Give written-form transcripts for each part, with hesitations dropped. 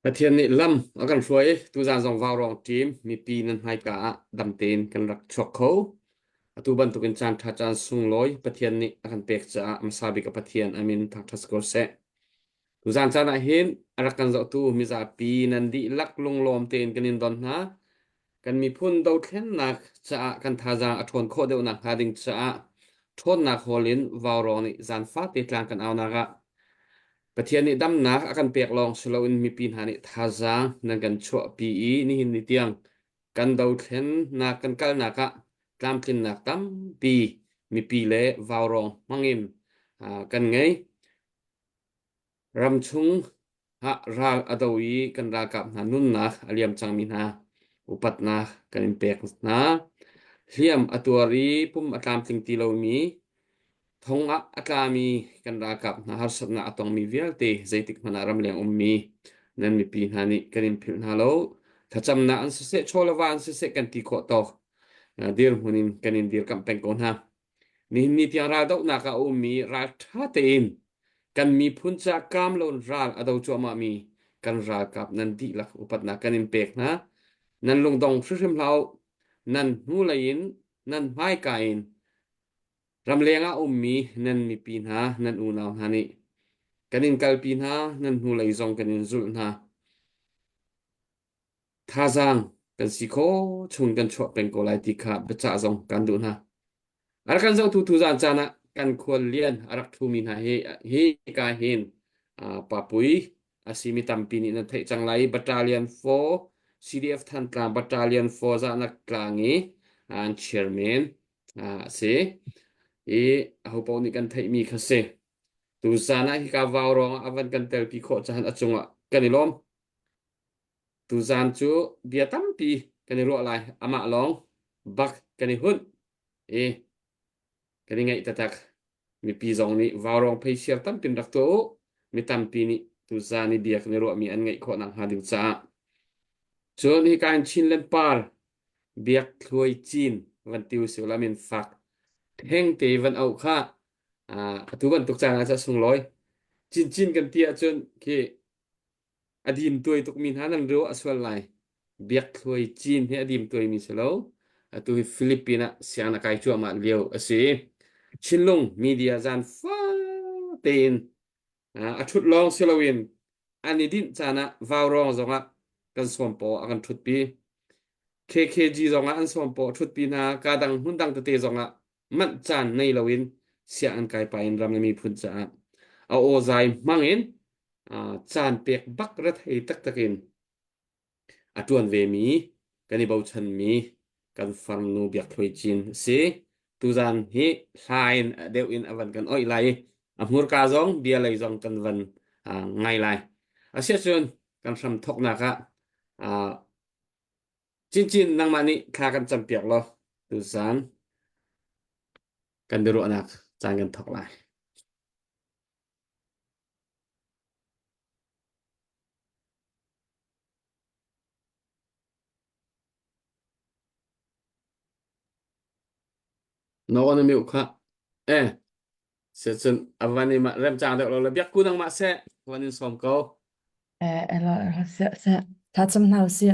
ประเทศนี้ลำอากันช่วยตูจานส่งวาวรองทีมมีปีนั้นให้กะดำเต็นกันรักชกเขาตูบันตุกินจานทัดจานสุงลอยประเทศนี้อากันเปกจะมาซาบิกับประเทศอามินทักทัสโกเซตูจานจานอาหินอารักกันจะตูมิซาปีนันดีลักลงลอมเต็นกันอินดอนนะกันมีพุ่นดาวเทนนักจะกันทาจาอทนโคเดวนักฮาดิงจะทนนักฮอลินวาวรองนี่จานฟ้าติดกลางกันเอานัก ประเทศนี้ดำนักอากันเปียกลองสโลวินมีปีนหานิทาจางนันกันชัวปีอีนี่หินนิเตียงกันดาวเทนนักกันกัลนักะตามกินนักตั้มปีมีปีเล่วาวรองมังอิมกันไงรำชุงฮะรากอดวีกันรากับนานุนนักอเลียมจังมินาอุปัตนักกันเปียกนะเลียมอตัวรีปุ่มอตามสิงติโลมี thong akami kan rakap na harsat na atong mi vialte zaitik manaram leng ummi nan mi pin hani kanin phil halo thacham na an se cholawa an se kan ti ko to dir hunin kanin dir kam peng kon ha ni ti ra do na ka ummi ra tha te in kan mi phun cha kam lon ral ado chu ma mi kan ra kap nan di lak upat na kanin pek na nan lung dong shrim lau nan hu lain nan mai kain ramlenga ummi nan mi pin ha nan unaw hani kanin kalpin ha nan hu lai zong kanin zul na thazang kan sikho chung kan chwa pen ko lai ti kha becha zong kan du na ar kan zo tu zan chana kan khol lian arak thu min ha he ka hin papui asimi tampini na thei changlai battalion 4 CDF than tlang battalion 4 za na tlangi an chairman se e ho pau ni kan thei mi khase tu sana hi ka vaw rong avan kan tel pi kho chan achunga kanilom tu zan chu bia tam pi kaniro lai ama long bak kani hun e kani ngai tatak mi pi zong ni vaw rong phei siar tam pin rak to mi tam pi ni tu zan ni bia kaniro mi an ngai kho nang ha ding cha chon hi kan chin len par biak thloi chin van tiu sulamin fak heng te van au kha tu ban tuk chang cha sung loi chin chin kan tia chon ke adim tuai tuk min hanan ro aswal lai biak thloi chin he adim tuai mi selo tu Filipina siang na kai chu ma leo ase chinlong media zan fa ten a thut long selowin ani din chana vawrong zonga kan sompo akan thut pi KKG zonga an sompo thut pi na kadang hundang te zonga man chan nei lowin sia an kai pa in ram mi phun cha a o zai mangin chan pek bak rat hei tak takin atuan ve mi kani bau chan mi kan farm nu biak thoi chin se tuzan hi hlain deu in avan kan oi lai amur ka zong bia lai zong kan van ngai lai asia chun kan sam thok na ka a chin chin nang mani kha kan cham piak lo tuzan kan deru anak chan kan thok lai no on mi kha eh se chun avani ma rem chang de lo le biak ku nang ma se wanin som ko ela ta cham nau si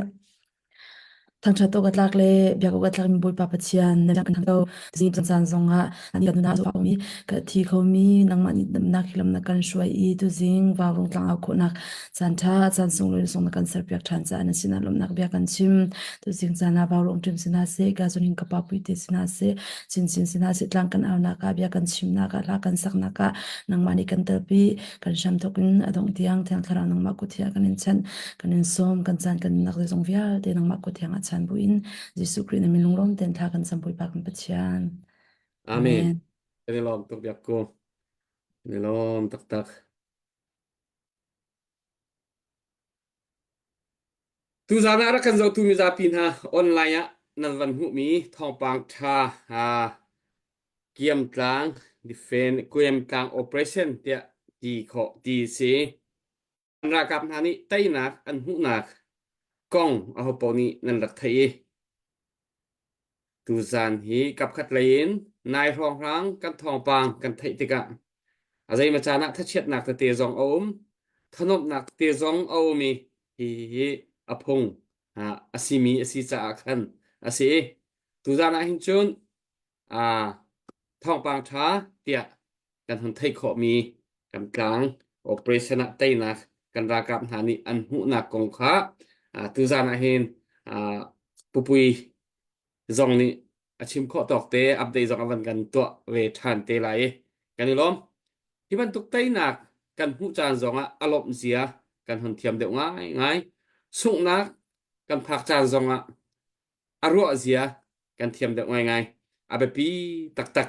thang cha to gatlak le bia ko gatlak mi boi pa pachian na kan to zi chan zonga ani kan na zo mi ka thi kho mi nang ma ni na khilam na kan shwai I tu zing wa rong tlang au kho nak chan tha chan song le song na kan ser piak than cha na sina lom nak bia kan chim tu zing chan na wa rong tim sina se ga zo ning ka pa pui te sina se chin chin sina se tlang kan au na ka bia kan chim na ka la kan sak na ka nang ma ni kan tel pi kan sham tokin adong tiang thang thara nang ma ku thia kan in chan kan in som kan chan kan nak zong vial te nang ma ku thiang a chan buin Jesu Christ na minunglom ten tha kan sampui pa kan pathian amen amen ni lom tuk biak ku ni lom tak tak tu zana ra kan zo tu mi za pin ha online ya nan van hu mi thong pang tha kiam tlang defend kiam tlang operation tia ti kho ti si ra kap na ni tai nak an hu nak kong a ho po ni nan rak thai tu zan hi kap khat lein nai rong rang kan thong pang kan thai tika a zai ma cha na tha chet nak te zong om thanop nak te zong o mi hi apong asimi asi cha khan asi tu za na hin chun à thong pang tha tia kan hun thei kho mi kan klang operation a tei na kan ra kap na ni an hu na kong kha tu za na hin pupui zong ni achim kho tok te update zong awan kan to ve than te lai kan ni lom hi ban tuk tei nak kan hu chan zong a alop zia kan hun thiam deuh ngai ngai sung nak kan phak chan zong a aro zia kan thiam deuh ngai ngai abe pi tak tak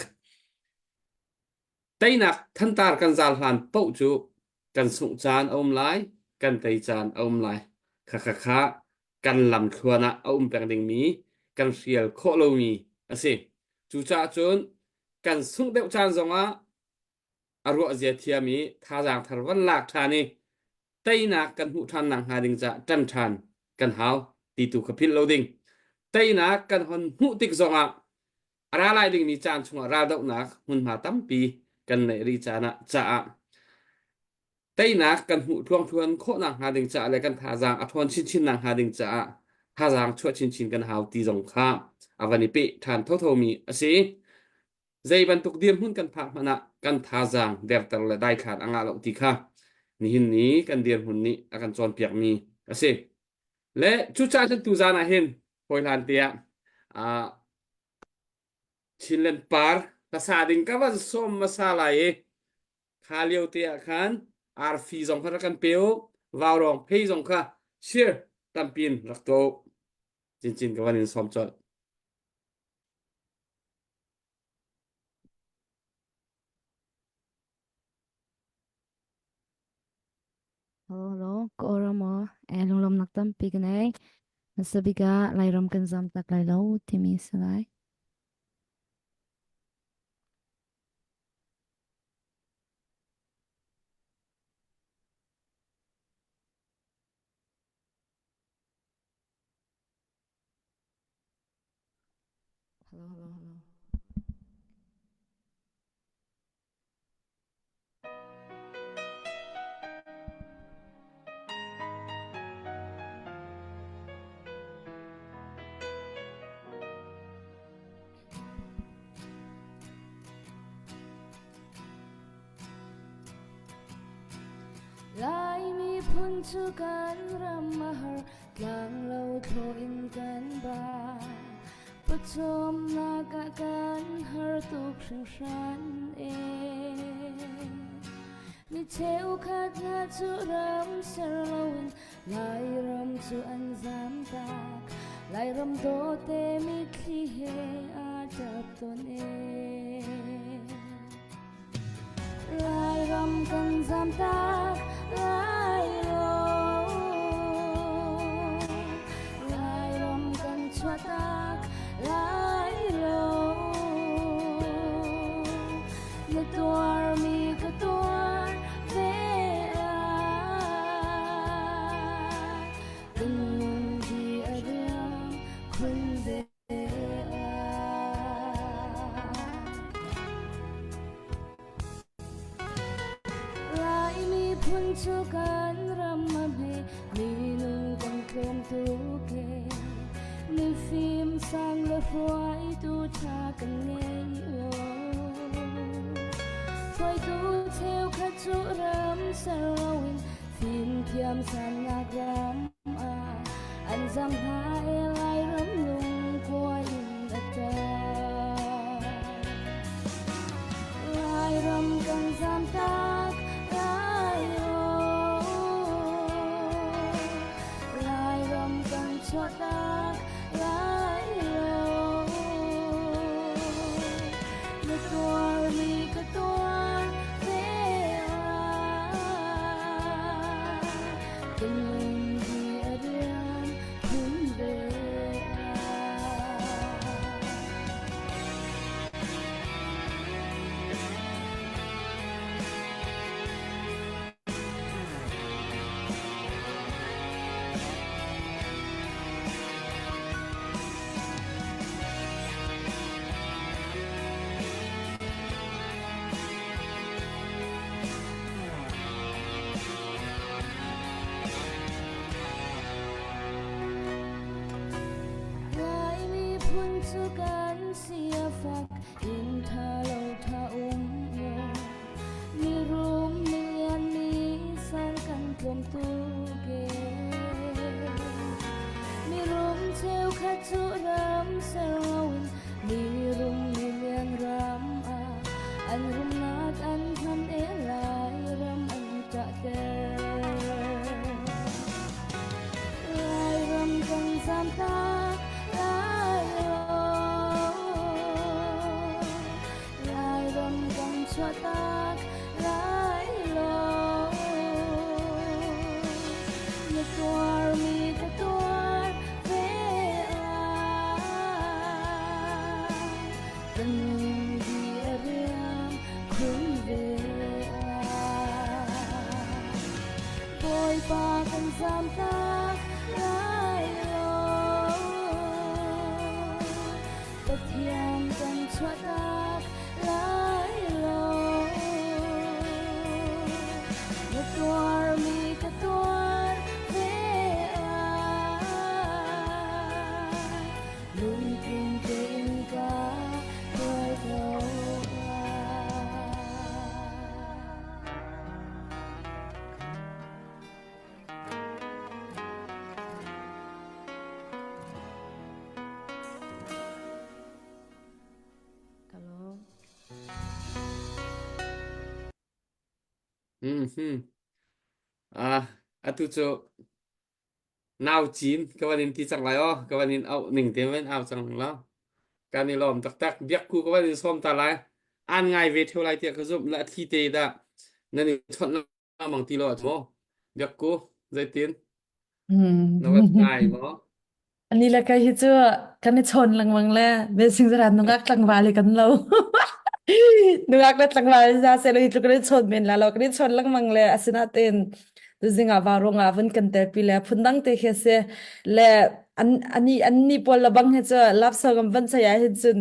tây nạc thân tar kan zal hlan po chu kan sung chan om lai kan tei chan om lai kha kha kha kan lam khuana om peng ding mi kan rial kho lo mi ase chu cha chun kan sung deuh chan zonga aro zia thia mi tha jang thar wan lak thani tây nạc kan hu than nang ha ding cha tan than kan hau ti tu khapil lo ding tây nạc kan hon hu tik zonga ara lai ding mi chan chunga ra deuh nak hun ma tam pi kan nei ri chana cha tây nak kan hu thuang thuan kho nang ha ding cha le kan tha jang a thon chin chin nang ha ding cha tha jang chua chin chin kan hau ti jong kha awani pe than tho tho mi ase zai ban tuk dim hun kan pha mana kan tha jang der tar le dai khat anga lo ti kha ni hin ni kan dir hun ni akan chon piak mi ase le chu cha chen tu jana hin hoi lan tia a chinlen par tasa ding ka van som masala e khaliu tia khan ar fi zong kha kan peo vào rong pei zong kha share tampin rakto chin chin ka van in som chol Hello, hello. Ko ora mo. Lung lom nak tam pi kanai. Nasabiga lai ram kan zam tak lai lo timi salai. Hello, hello, hello. Lai mi phun chu kan ram mahar tlang lo tho in kan ba pachom na ka kan har tu khring shan e mi cheu khat na chu ram ser lo in lai ram chu an zam tak lai ram do te mi khi he a chap ton e lai ram kan zam tak lai ram kan chua tak lai lo na tuar mi ka tuar ve kan di adam kun de phun chu kan ram ma me mi nu kan klom tu ke mi phim sang le phoi tu cha kan nghe lo phoi tu theo kha chu ram sarawin phim thiam san na ram an zam ha e lai ram lung kwa in ata lai ram kan zam tak cho ta lai lo na tuar mi ka tuar ve kan di adian kun ve kun chu kan sia fak in tha lo tha yo mi rum mi lian mi san kan tlom tu ge mi rum cheu kha chu ram sarawin mi rum mi lian ram a an rum nat an han e lai ram an ta te lai ram kan sam ta lai lo lai ram kan chua ta lai lo mi tuar mi ta tuar ve tan di ariam kun ve boy pa kan sam ta lai lo bất thiam kan chua ta lai lo mi tuar mi ta tuar ve lung tung tên ca tôi đâu Hello. Atu cho nào chín các bạn in thì chẳng lại các bạn in ao nỉnh thế với ao chẳng lắm cái này lòm tắc tắc biết cu các bạn in xóm ta lại an ngày về theo lại tiệc cái giúp lại thi tê đã nên chọn là bằng tì lọ chứ biết cu dây tiến nó vẫn ngày mà อันนี้แหละก็ฮิจัวกันในชนลังวังแลเบสิงสารนุกักตังวาเลยกันเรา นุกักได้ตังวาจะเสร็จแล้วฮิจัวก็ได้ชนเป็นแล้วเราก็ได้ชนลังวังแลอาศินาเต็นดูสิงอาวารงอาวันกันแต่ปีแล้วพุ่นดังเตะเฮเซและอันนี้ปอลบังฮิจัวรับสกัมวันสยามฮิจุน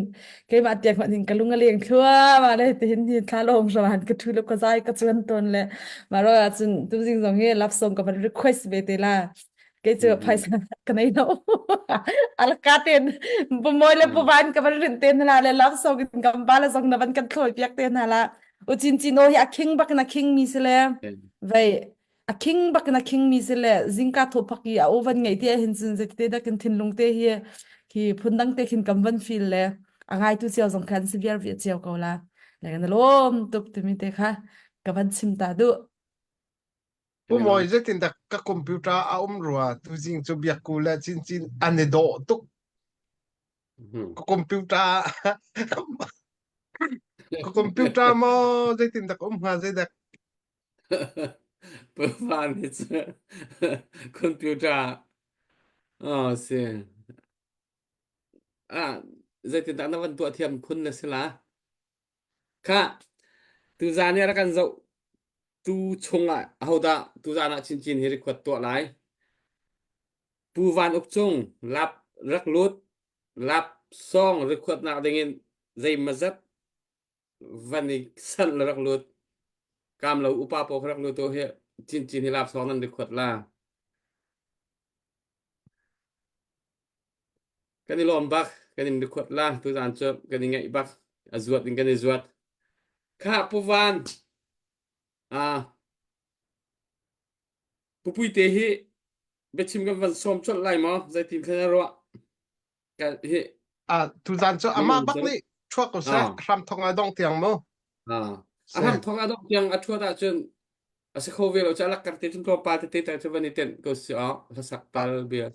ก็มาเตียงมาถึงกะลุงกะเลียงทั่วมาเลยเห็นที่ท่าลงสวรรค์ก็ทุลกก็ใจก็ชวนตนเลยมารอจุนดูสิงสองเฮรับส่งกับมัน request เบเตล่า cái chữ phải cái này nó al cá tiền bố môi lên bố bán cái vấn tiền là lắp sau cái cầm ba là xong là vẫn cần khởi việc tiền là ở trên chín ôi à king bạc na king mi sẽ là vậy à king bạc na king mi sẽ là riêng cả thổ bạc à ô văn ngày thì hình dung sẽ thế đã cần thiên long thế hier thì phun đăng thế hình cầm văn phi là à ngay tu chiều dòng khăn sẽ biết chiều cầu là cái nó lôm tục từ mình thế ha cái văn sim ta được Bố mồi rất tin đặc các computer rùa tu dinh cho việc cũ là chín anh độ túc có computer có computer mà rất tin đặc hà rất đặc bữa van thì computer xin dây tiền tặng nó vẫn tụa thiềm kun là xin lá cả từ ra này là căn dậu tu chung lại hầu ta tu ra là chín chín hiệp quật tụa lại pu van ốc chung lap rắc lút lap song rồi quật nào dengan dây mà rất van đi sân là rắc lút cam là upa po rắc lút to hiệp chín chín hiệp lap song nan đi quật là cái này lom bạc cái này đi quật là tu ra cho cái này ngậy bạc azuat dengan cái này azuat cả pu van pupui te hi bechim ga van som chot lai mo zai tin khana ro ka hi tu dàn cho ama bắc đi chua có sa ram thong ai dong tiang mo ham thong adok yang athua da chen ase khowe lo cha lak kar te chum to pa te ta che vani ten ko si sa sak pal bia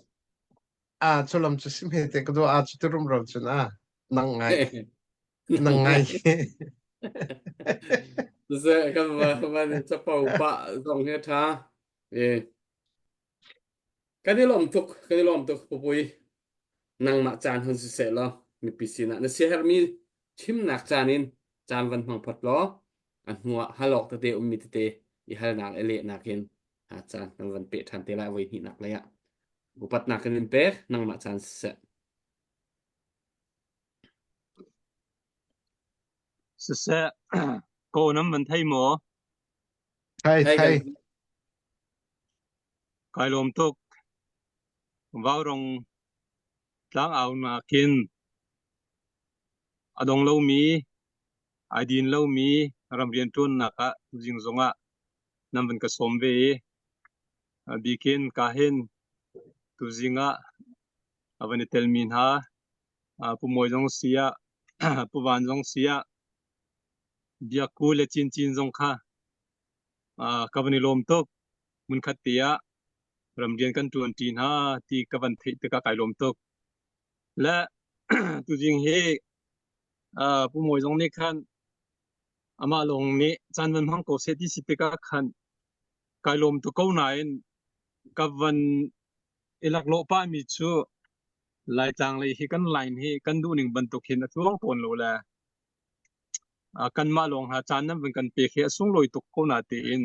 cho làm cho sim hết cái đó cho rum rồi cho na năng ngay ze ka van cha pau pa dong he tha cái này lom tuk pupui nang ma chan hun se lo mi pisina na se her mi chim nak chanin chan van hmang phat lo an huwa halok te mi te i hal nak ele nakin ha chan nang van pe than te la voi hi nak la ya bupat nak nin pe nang ma chan se sẽ cô nắm mình thấy mỏ thay cái lom tục vào rong lang ao na kin adong lo mi aidin lo mi ram rian tun naka jing zonga nam ban ka sombe bikin kahin tu zinga avani telmin ha pu moi jong sia pu van jong sia bia ku le chin chin jong kha kavani lom tok mun khatia ram rian kan tuan tin ha ti kavan thei te ka kai lom tok la tu jing he pu moi jong ni khan ama long ni chan van hang ko se ti si te ka khan kai lom to ko na in kavan ilak lo pa mi chu lai chang lai hi kan line hi kan du ning ban to khin a chuang ton lo la kan ma long ha chan nam kan pe khe sung loi to ko na te in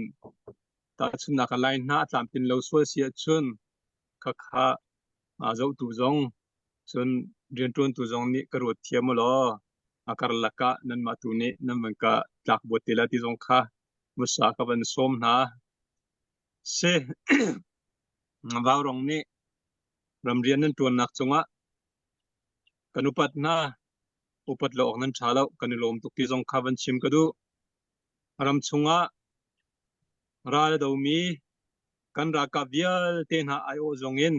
ta chun na ka line na tlam tin lo so sia chun kha kha zo tu zong chun rian tun tu zong ni karot thiam lo akar laka nan ma tu ne nam ban ka tlak bo te la ti zong kha musa ka ban som na se vaw rong ni ram rian nan tuan nak chunga kanupat na upat lo nan thalo kanilom tuk ti zong khavan chim kadu ram chunga ra do mi kan ra ka vial te na ai o zong in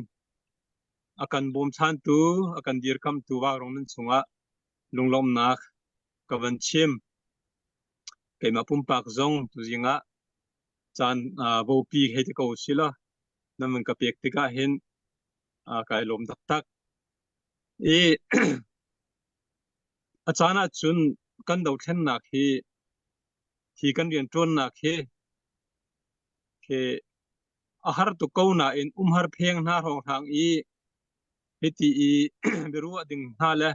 akan bom chan tu akan dir kam tu wa rong nan chunga lunglom nak kavan chim keima pum pak zong tu zinga chan vo pi he te ko sila naman ka pek te ka hin kai lom tak tak e achana chun kan do then nak hi kan rian tron nak he ke ahar to ko na in har pheng na rong thang i heti i beru ding na le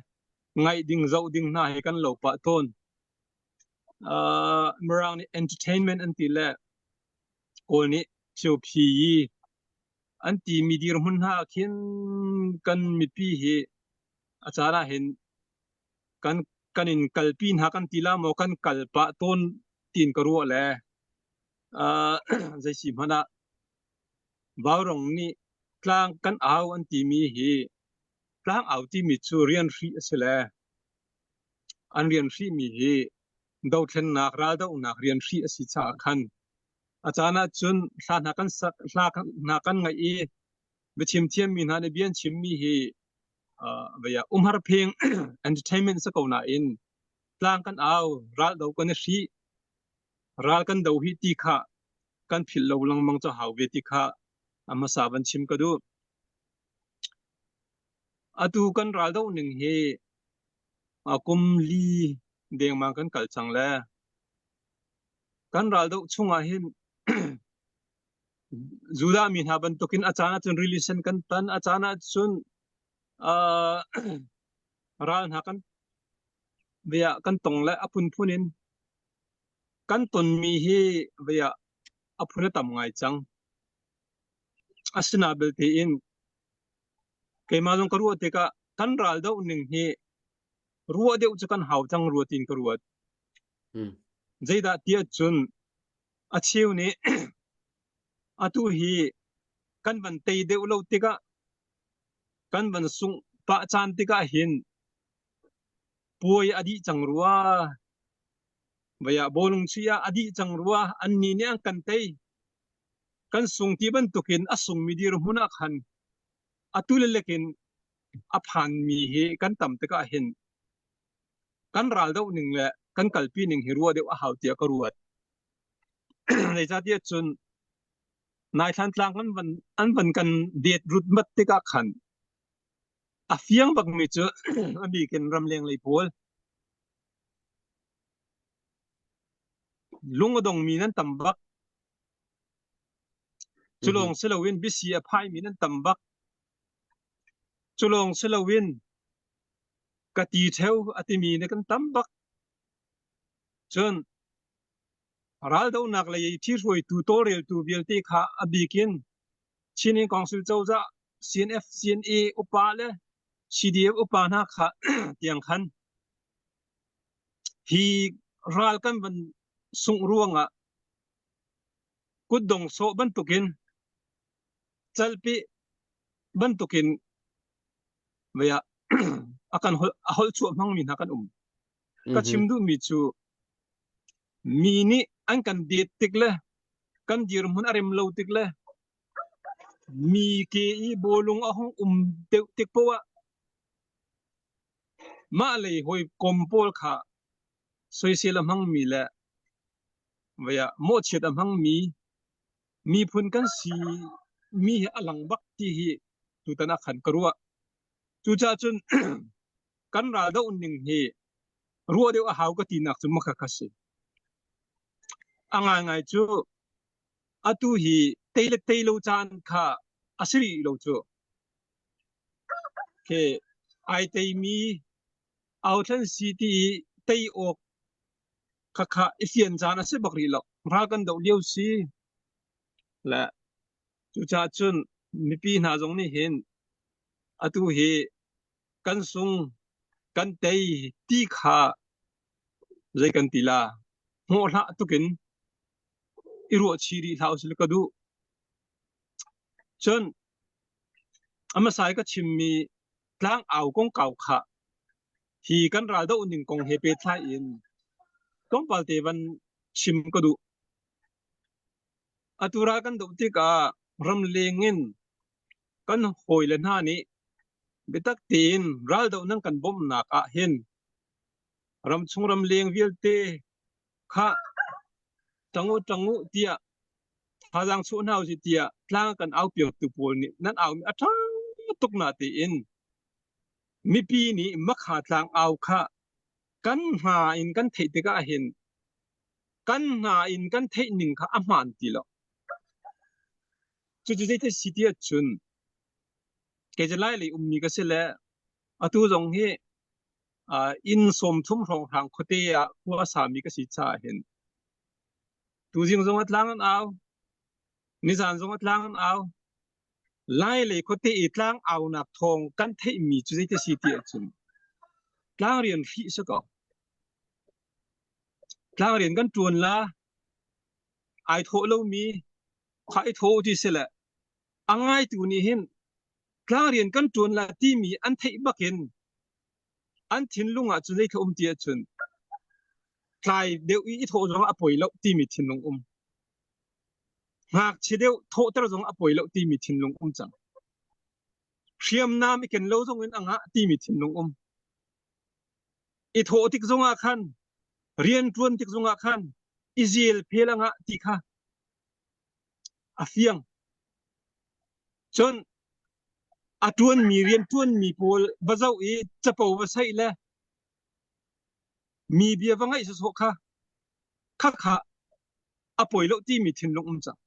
ngai ding zo ding na he kan lo pa ton marang ni entertainment anti le ko ni chu phi anti midir hun ha khin kan mi pi hi achana hin kan kanin kalpin ha kan tila mo kan kalpa ton tin karu le zai si mana bawrong ni tlang kan aw anti mi hi tlang aw ti mi chu rian ri asele an rian ri mi hi do thlen nak ra do nak rian ri asi cha khan achana chun hla na kan sak hla na kan ngai i bechim thiam mi na ne bian chim mi hi vaya har pheng entertainment sa ko na in tlang kan aw ral do kan ri ral kan do hi ti kha kan phil lo lang mang cha haw ve ti kha ama saban chim ka du atu kan ral do ning he akum li deng mang kan kal chang la kan ral do chunga hin zuda min haban tokin achana chun relation kan tan achana chun ral na kan via kan tong la apun punin kan ton mi hi via apuna tam ngai chang asna bel te in ke ma jong karu te ka kan ral do ning hi ruwa de chu kan haw chang ruwa tin karuat zaida tia chun achiu ni atu hi kan ban tei de ulo te ka kan ban sung pa chan te ka hin poi adi chang ruwa vaya bolung chia adi chang ruwa anni ne ang kan tei kan sung ti ban tukin asung midir huna khan atule lekin aphan mi he kan tam te ka hin kan ral do ning le kan kalpi ning hirua de a haw tia ka ruat nei cha tia chun nai than tlang an ban kan det rut mat te ka khan a fiang bak mi chu ami ken ram leng lei pol lungodong mi nan tambak chulong selawin bisi a phai mi nan tambak chulong selawin kati theu atimi ne kan tambak chun ral do nak le thi roi tutorial tu bialte kha abikin chini council chawza cnf cna upa le cdf upa na kha tiang khan hi ral kan ban sung ruanga kudong so ban tukin chalpi ban tukin vaya akan hol chu mang min akan ก็ชิมดูมีจูมีนี่อันกันเดียติกเลยกันยืมมันอะไรมโลติกเลยมีเกอีโบลงอ่ะห้องเด็กติกปัวมาเลยหอยกมโปลค่ะสวยเสียลำหังมีแหละว่าโมเชดลำหังมีพุนกันสีมีอลังบักที่ตุตนาขันกรัวจูจ่าจน กันราดาอุนนิงเฮรัวเดียวหาวก็ตีนักจุมขคัสอ่างไงจูอตุฮีเตลเตลจานค่ะอาศัยโลจูเคไอเตมีเอาทันสีที่เตยอกค่ะอิเฟียนจานอาศัยบักรีหลอกรากันดาวเลี้ยวซีและจูจ่าจนมีปีนาจงนี่เห็นอตุฮีกันซุงกันเตยตีขาใจกันตีลาหัวละตุกินอิรัวชีรีท้าวสิลกดูจนอามาสายก็ชิมมีพลางเอากงเก่าขะที่กันราดอุนิงกงเฮเปทายอินต้องปัลเตวันชิมก็ดูอัตุรากันดูที่การำเลงินกันหอยเลนหานี้เบตักตีนราดอุนังกันบ่มนักเห็นรำชงรำเลงวิลเตขะจังงูเตียพาจังสุนเอาสิเตียพลางกันเอาเปียกตุปูนี่นั่นเอาอัฐตุกนาตีอินมีปีนี้มักหาทางเอาค่ะกันหาอินกันเทติกาเห็นกันหาอินกันเทหนึ่งค่ะอามันตีละจุดที่สิเดียจุนเกจไล่เลยมีก็เสร็จแล้วอตุจงเฮอินสมทุ่มรองทางคเตียหัวสามีก็สิจ่าเห็นตูจิงจงอัดล้างเอานิสานจงอัดล้างเอาไล่เลยคเตียอีกล้างเอาหนักทองกันเทมีจุดที่สิเดียจุนล้างเรียนฟีสก็ล้างเรียนกันจวนละไอโทเรามีใครโทที่เสร็จแล้วอังไงตัวนี้เห็นล้างเรียนกันจวนละที่มีอันเทบักเห็นอันทิ้งลุงจุดที่เดียจุนใครเดี๋ยวอีโทจงอป่วยแล้วที่มีทิ้งลุงหากเฉดียวโทตระจงอป่วยแล้วที่มีทิ้งลุงจังเชียมน้ำอีกเห็นเราจงเงินอังะที่มีทิ้งลุงอีโทติกจงอาคันเรียนจวนติกจงอาคันอิเซลเพลังะติค่ะอาเฟียงจนอาจวนมีเรียนจวนมีโพลบะเจ้าจะเป่าบะใช่แล้วมีเบียวังไงสุดค่ะค่ะอป่วยแล้วที่มีทิ้งลุงจัง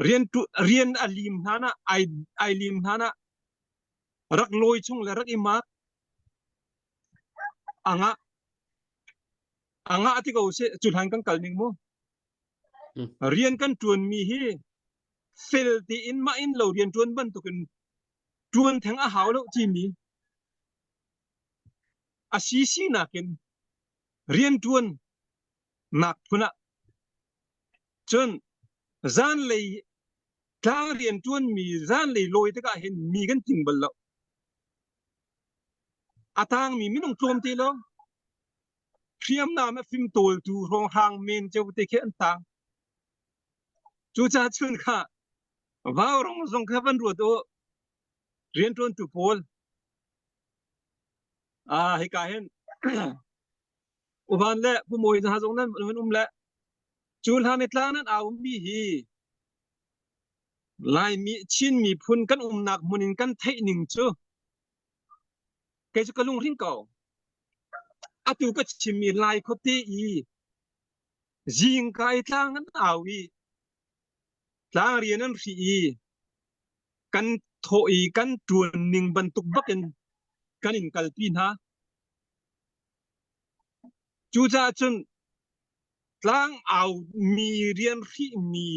เรียนอลิมฮานะไอลิมฮานะรักลอยชงและรักอิมากอ่างที่เขาเสจุดหันกันกัลนิงโมเรียนกันจวนมีเฮเฟลตีอินมาอินเราเรียนจวนบันตุกันจวนแทงอาหาวแล้วที่มีอาชีนักินเรียนจวนนักพุนะจนจานเลยกลางเรียนจวนมีจานเลยลอยตะกะเห็นมีกันจริงบัลละอาทางมีไม่ต้องโจมตีแล้วเทียมน้ำฟิมโตลดูรองทางเมนเจ้าเตะเขียนต่างจูจ่าชนค่ะว่าวรองทรงขับรถโอเรียนจวนตุโพลให้กาเห็นอุบันเละผู้มวยจะหาตรงนั้นมันเละจูลฮานิตลานั้นเอามีฮีลายมีชินมีพุนกันหนักมุนินกันเทนิงจูแกจะกระลุงริงเก่าอาตุก็ชิมีลายโคเตอีจิงกายทางนั้นเอาทางเรียนนั้นฟีกันโทอีกันจวนนิงบรรทุกบักกันอินกัลปีนะจูจ่าจนทางเอามีเรียนฟีมี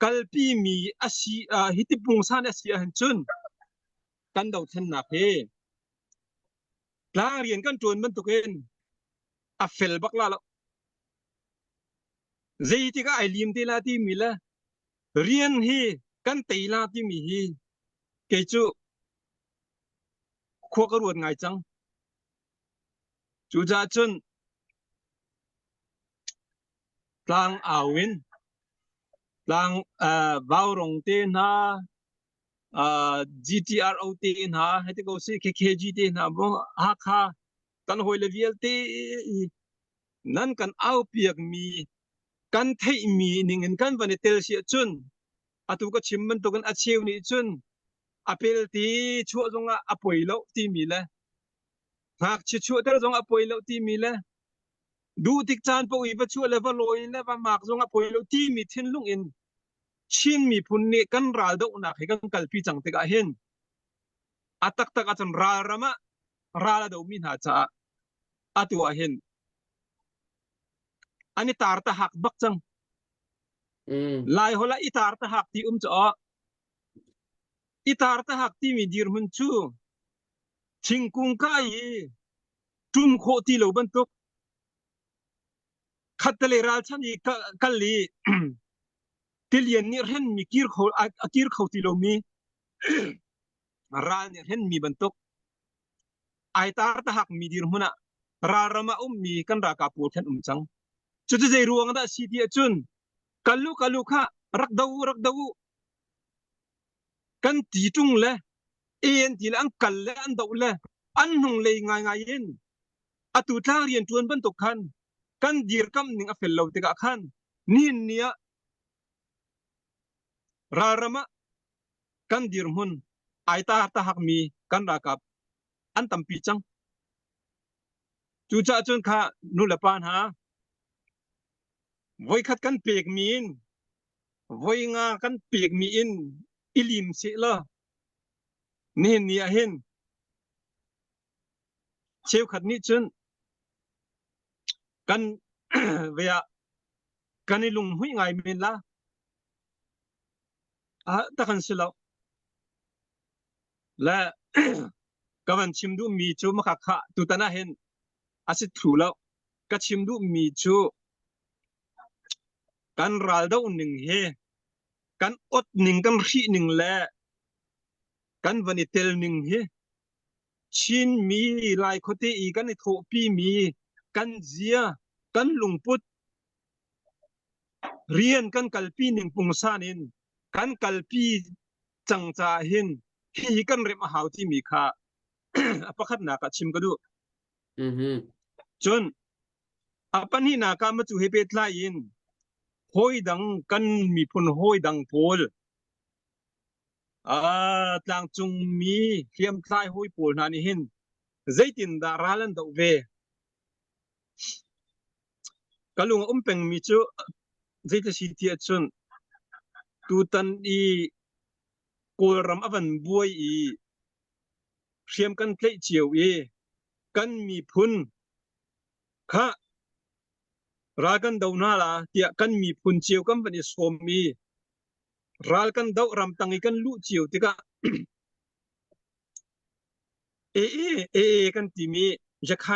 กัลปีมีอาชีฮิติปุงสานอาชีหันจุนกันดาวเทนนาเพทางเรียนกันจวนบรรทุกอัฟเฟลบักลาละเจติกาไอลิมเตลาที่มีละเรียนฮีกันเตลาที่มีฮีเกจูขวากรวดไงจัง จูจ่าจนกลางอาวินกลางบาวรงเตนะGTRO เตนะให้ที่เขาสิ KKG เตนะบ่ฮักฮากันหอยเลเวลเตนั่นกันเอาเปียกมีกันเทมีนิ่งกันวันเตลเสียจุนอาตุก็ชิมมันตุกันอาเชียวนี่จุนอาเปลตีชั่วจงอาป่วยแล้วที่มีเลยหากชั่วแต่จงอาป่วยแล้วที่มีเลยดูติกจานปวีประชั่วเลวลอยเลวมากจงอาป่วยแล้วที่มีทิ้นลุงอินชินมีพุนนี่กันราดอุนักให้กันกัลปีจังติกาเห็นอาตักตักอาจารย์ราระมะราละดมินหาจ้าอาตัวเห็นอันนี้ตาร์ตหักบักจังลายหัวละอีตาร์ตหักที่จ้าอีตาร์ตหักที่มีดีร์มันชูชิงกุงกายจุ่มโคตีโลบันตุกขัดเลราชันอีกัลลีที่เลียนนี่เห็นมีกีร์เขาตีโลมีราเนี่ยเห็นมีบันตุกไอตาร์ตหักมีดีร์มันอะราระมามีกันรากาปูเทนจังจุดใจรวงได้สิที่จุนกัลลูค่ะรักดาวกันตีจุงเลยเอ็นที่ละอันกัลเลยอันดาวเลยอันหงเลยง่ายๆเย็นอตุท่าเรียนจวนบรรทุกขันกันดีร์คำหนึ่งอเฟลเราติกะขันนี่เนี่ยราระมะกันดีร์มุนไอตาหักมีกันรักอันตั้มปีจังจูจ่าจนข้านุลปานหาไว้ขัดกันเปียกมีนไว้งากันเปียกมีอินอิลิมเสียละนี่เนี่ยเห็นเชฟขัดนี้จนกัน เวียกันนี่ลุงหุยไงเมนละตะกันสิแล้วและ กันชิมดูมีจูมาขักขะตุตานาเห็นอาศัยถูแล้วก็ชิมดูมีจูกันรัลดาวหนึ่งเฮกันอดหนึ่งกันรีหนึ่งแลกันวันนี้เตลหนึ่งเฮชินมีลายโคเตอีกันในโทปีมีกันเจียกันลุงพุทเรียนกันกัลปีหนึ่งปุงซานินกันกัลปีจังจาหินฮีกันเรมหาวที่มีค่า อภักนักชิมก็ดูจนอปันฮีนักมาจูเฮเปตลายินหอยดังกันมีพนหอยดังโพลต่างจงมีเขียมทลายหอยโพลนั่นเห็นใจตินดาราลันดาวเวกลุงเป็งมีจูใจจะสิที่จนตูตันอีโกรำอวันบวยอีเขียมกันเพลเจียวเอกันมีพุนค่ะรากันดาวนาลาเตียกันมีพุนเจียวกันเป็นสวมีรากันดาวรำตังอีกันลุเจียวติกะ เอกันที่มีจะใคร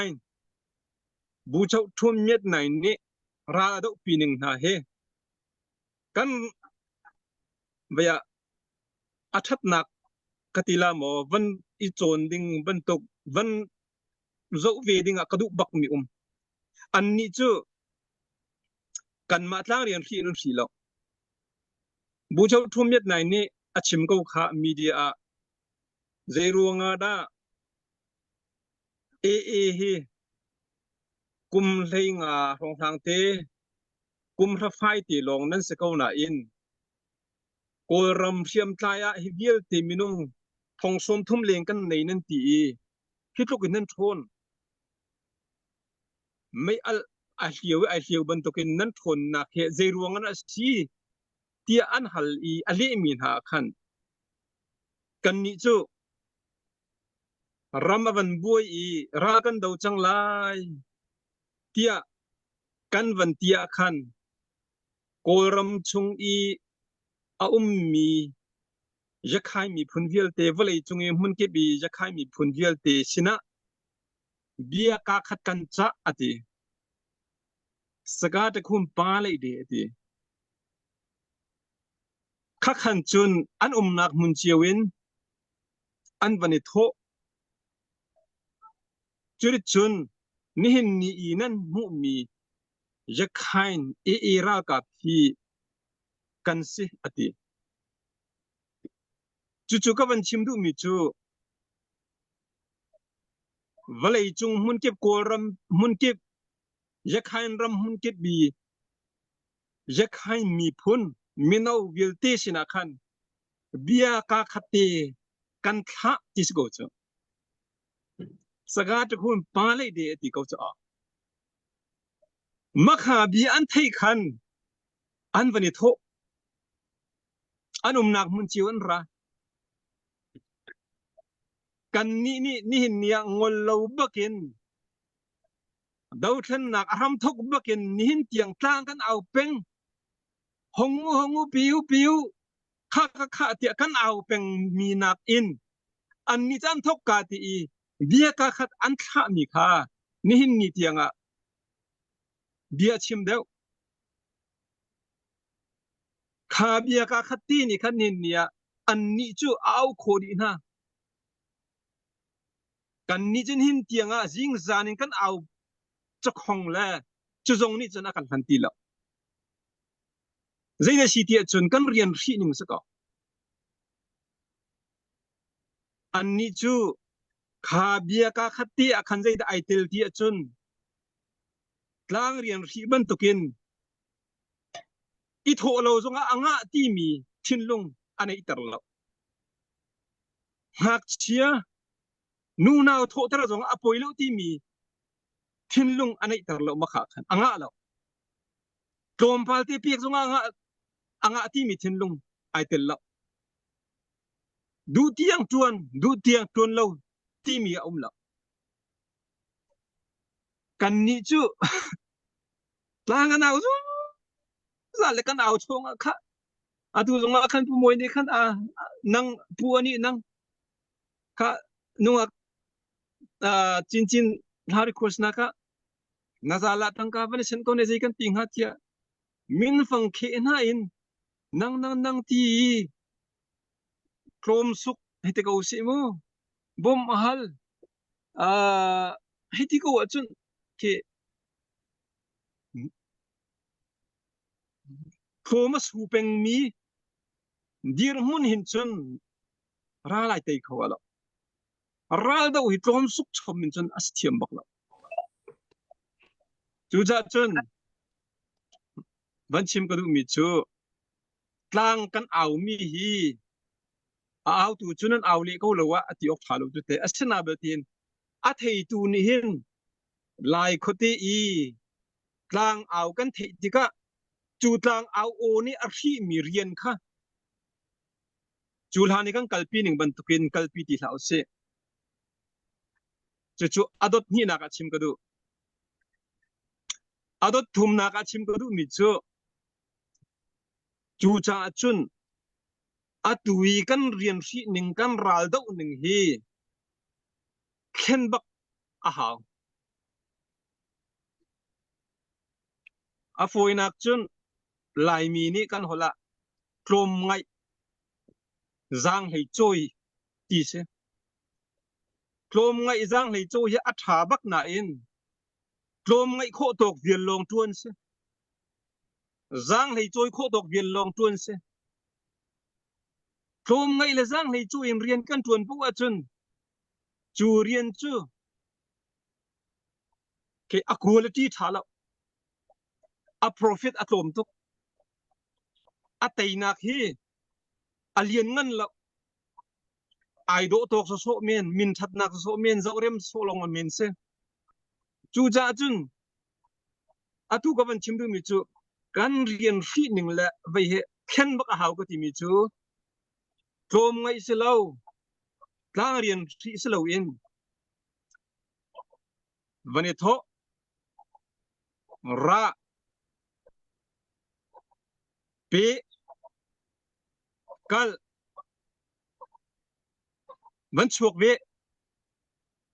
บูชาทุ่มเม็ดไหนนี่ราดาวปีหนึ่งนะเฮกันเบียอัฐนักกติลาโมวันอีโจนดิ่งบรรทุกวันโจเวดิ่งกระดูกบักมีอันนี้จูกันมาทางเรียนที่นั่นสิแล้วบูชาทุ่มเม็ดไหนนี่อาชิมก็ขามีเดียเจรัวงาดาเฮกุมเลยงาทองทางเตกุมระไฟตีลงนั้นสกาวนาอินโกรำเชียมตายะฮิเบียลเตมินุงทองสมทุ่มเลงกันในนั้นตีคิดลูกนั้นทนไม่อาเชียวบรรทุกินนั้นทนนักเจรวงนั้นสิเตียอันฮัลอีอเลมินหาขันกันนี้จูรำวันบวยอีรากันดาวจังไลเตียกันวันเตียขันโกรำชงอีมีจะขายมีพุนเวลเตวเลยจงเอ็มมันเก็บจะขายมีพุนเวลเตสินะเบียกาขัดกันจ้าอติสกัดคุมปาเลยเดอติข้าขันจุนอันนักมุนเชียวินอันวันนี้โตจุดจุน นี่นี่นั่นมุมีจะขายรากับที่กันสิอติจู่ๆก็วันชิมดูมิจูวลัยจุงมุนเก็บโกรำมุนเก็บจะขายรำมุนเก็บบีจะขายมีพุนมินเอาวิลเตสินะคันเบียกาขัดเตกันขะที่สกอจสกัดคุณปาเลยเดติเขาจะมักหาบีอันไทยคันอันวันนี้โตอันนักมุนจิวันระกันนี่เนี่ยงอลเราบักินดาวทันนักอารมณ์ทกบักินนี่เตียงกลางกันเอาเป็งหงูปิวข้าเตียกันเอาเป็งมีนักอินอันนี้จันทกกาตีเบียกาขัดอันข้ามีข้านี่เตียงอ่ะเบียชิมเดียวข้าเบียกาขัดตีนี่ขันเนี่ยอันนี้จู่เอาโคดีนะกันนี่จนหินเตียงอ่ะจิงจานิกันเอาจะคงแล้วจะจงนี่จะนักกันทันทีแล้วใจในสิทธิ์จนกันเรียนที่หนึ่งสักอันนี้จู่ข้าเบียกาขัดตีอ่ะขันใจได้ไอเทลที่จนกลางเรียนที่บรรทุกินอีโถเราจงอ่างะที่มีทิ้งลงอันนี้ตลอดหากเชียนูน่าโทษเราจงอ่ะปล่อยเราที่มีทิ้งลงอันนี้ตลอดมาขาดอ่างะเรากลมพาลที่เปียกจงอ่างะที่มีทิ้งลงไอเตลเราดูเตียงจวนเราที่มีอุ้มเรากันนี้จู่กลางกันเอาจู่สั่งกันเอาช่วงค่ะatu zong akan pu moi ni kan nang pu ani nang ka nunga chin hari course na ka nazala tang ka ban sen ko ne zai kan ting ha tia min fang khe na in nang ti krom suk hite ko si mo bom mahal hiti ko achun ke krom su peng mi dir mun hin chun ra lai tai khawala ral do hi krom suk chom min chun asthiam bakla chu ja chun ban chim ka du mi chu tlang kan au mi hi au tu chunan au le ko lawa ati ok thalo tu te asna betin a thei tu ni hin lai khote i tlang au kan thei tika chu tlang au o ni a hri mi rian kha chulhani kan kalpi ning ban tukin kalpi ti hlau se chu adot ni na ka chim ka du adot thum na ka chim ka du mi chu cha chun atui kan rian hri ning kan ral do ning hi khen bak a haw a foinak chun lai mi ni kan hola klom ngai giang hei choi ti se klom ngai giang hei choi a tha bak na in klom ngai kho tok vian long tuan se giang hei choi kho tok vian long tuan se klom ngai le giang hei choi in rian kan tuan pu a chun chu rian chu ke a quality thala a profit a tlom tuk a tainak hi alien ngan la ai do tok so men min that nak so men zawrem so long men se chu ja chun atu ka ban chimdu mi chu kan rian hri ning la vai he khen bak a haw ka ti mi chu tlom ngai se lo tlang rian hri se lo in vane tho ra pe kal ban chuak ve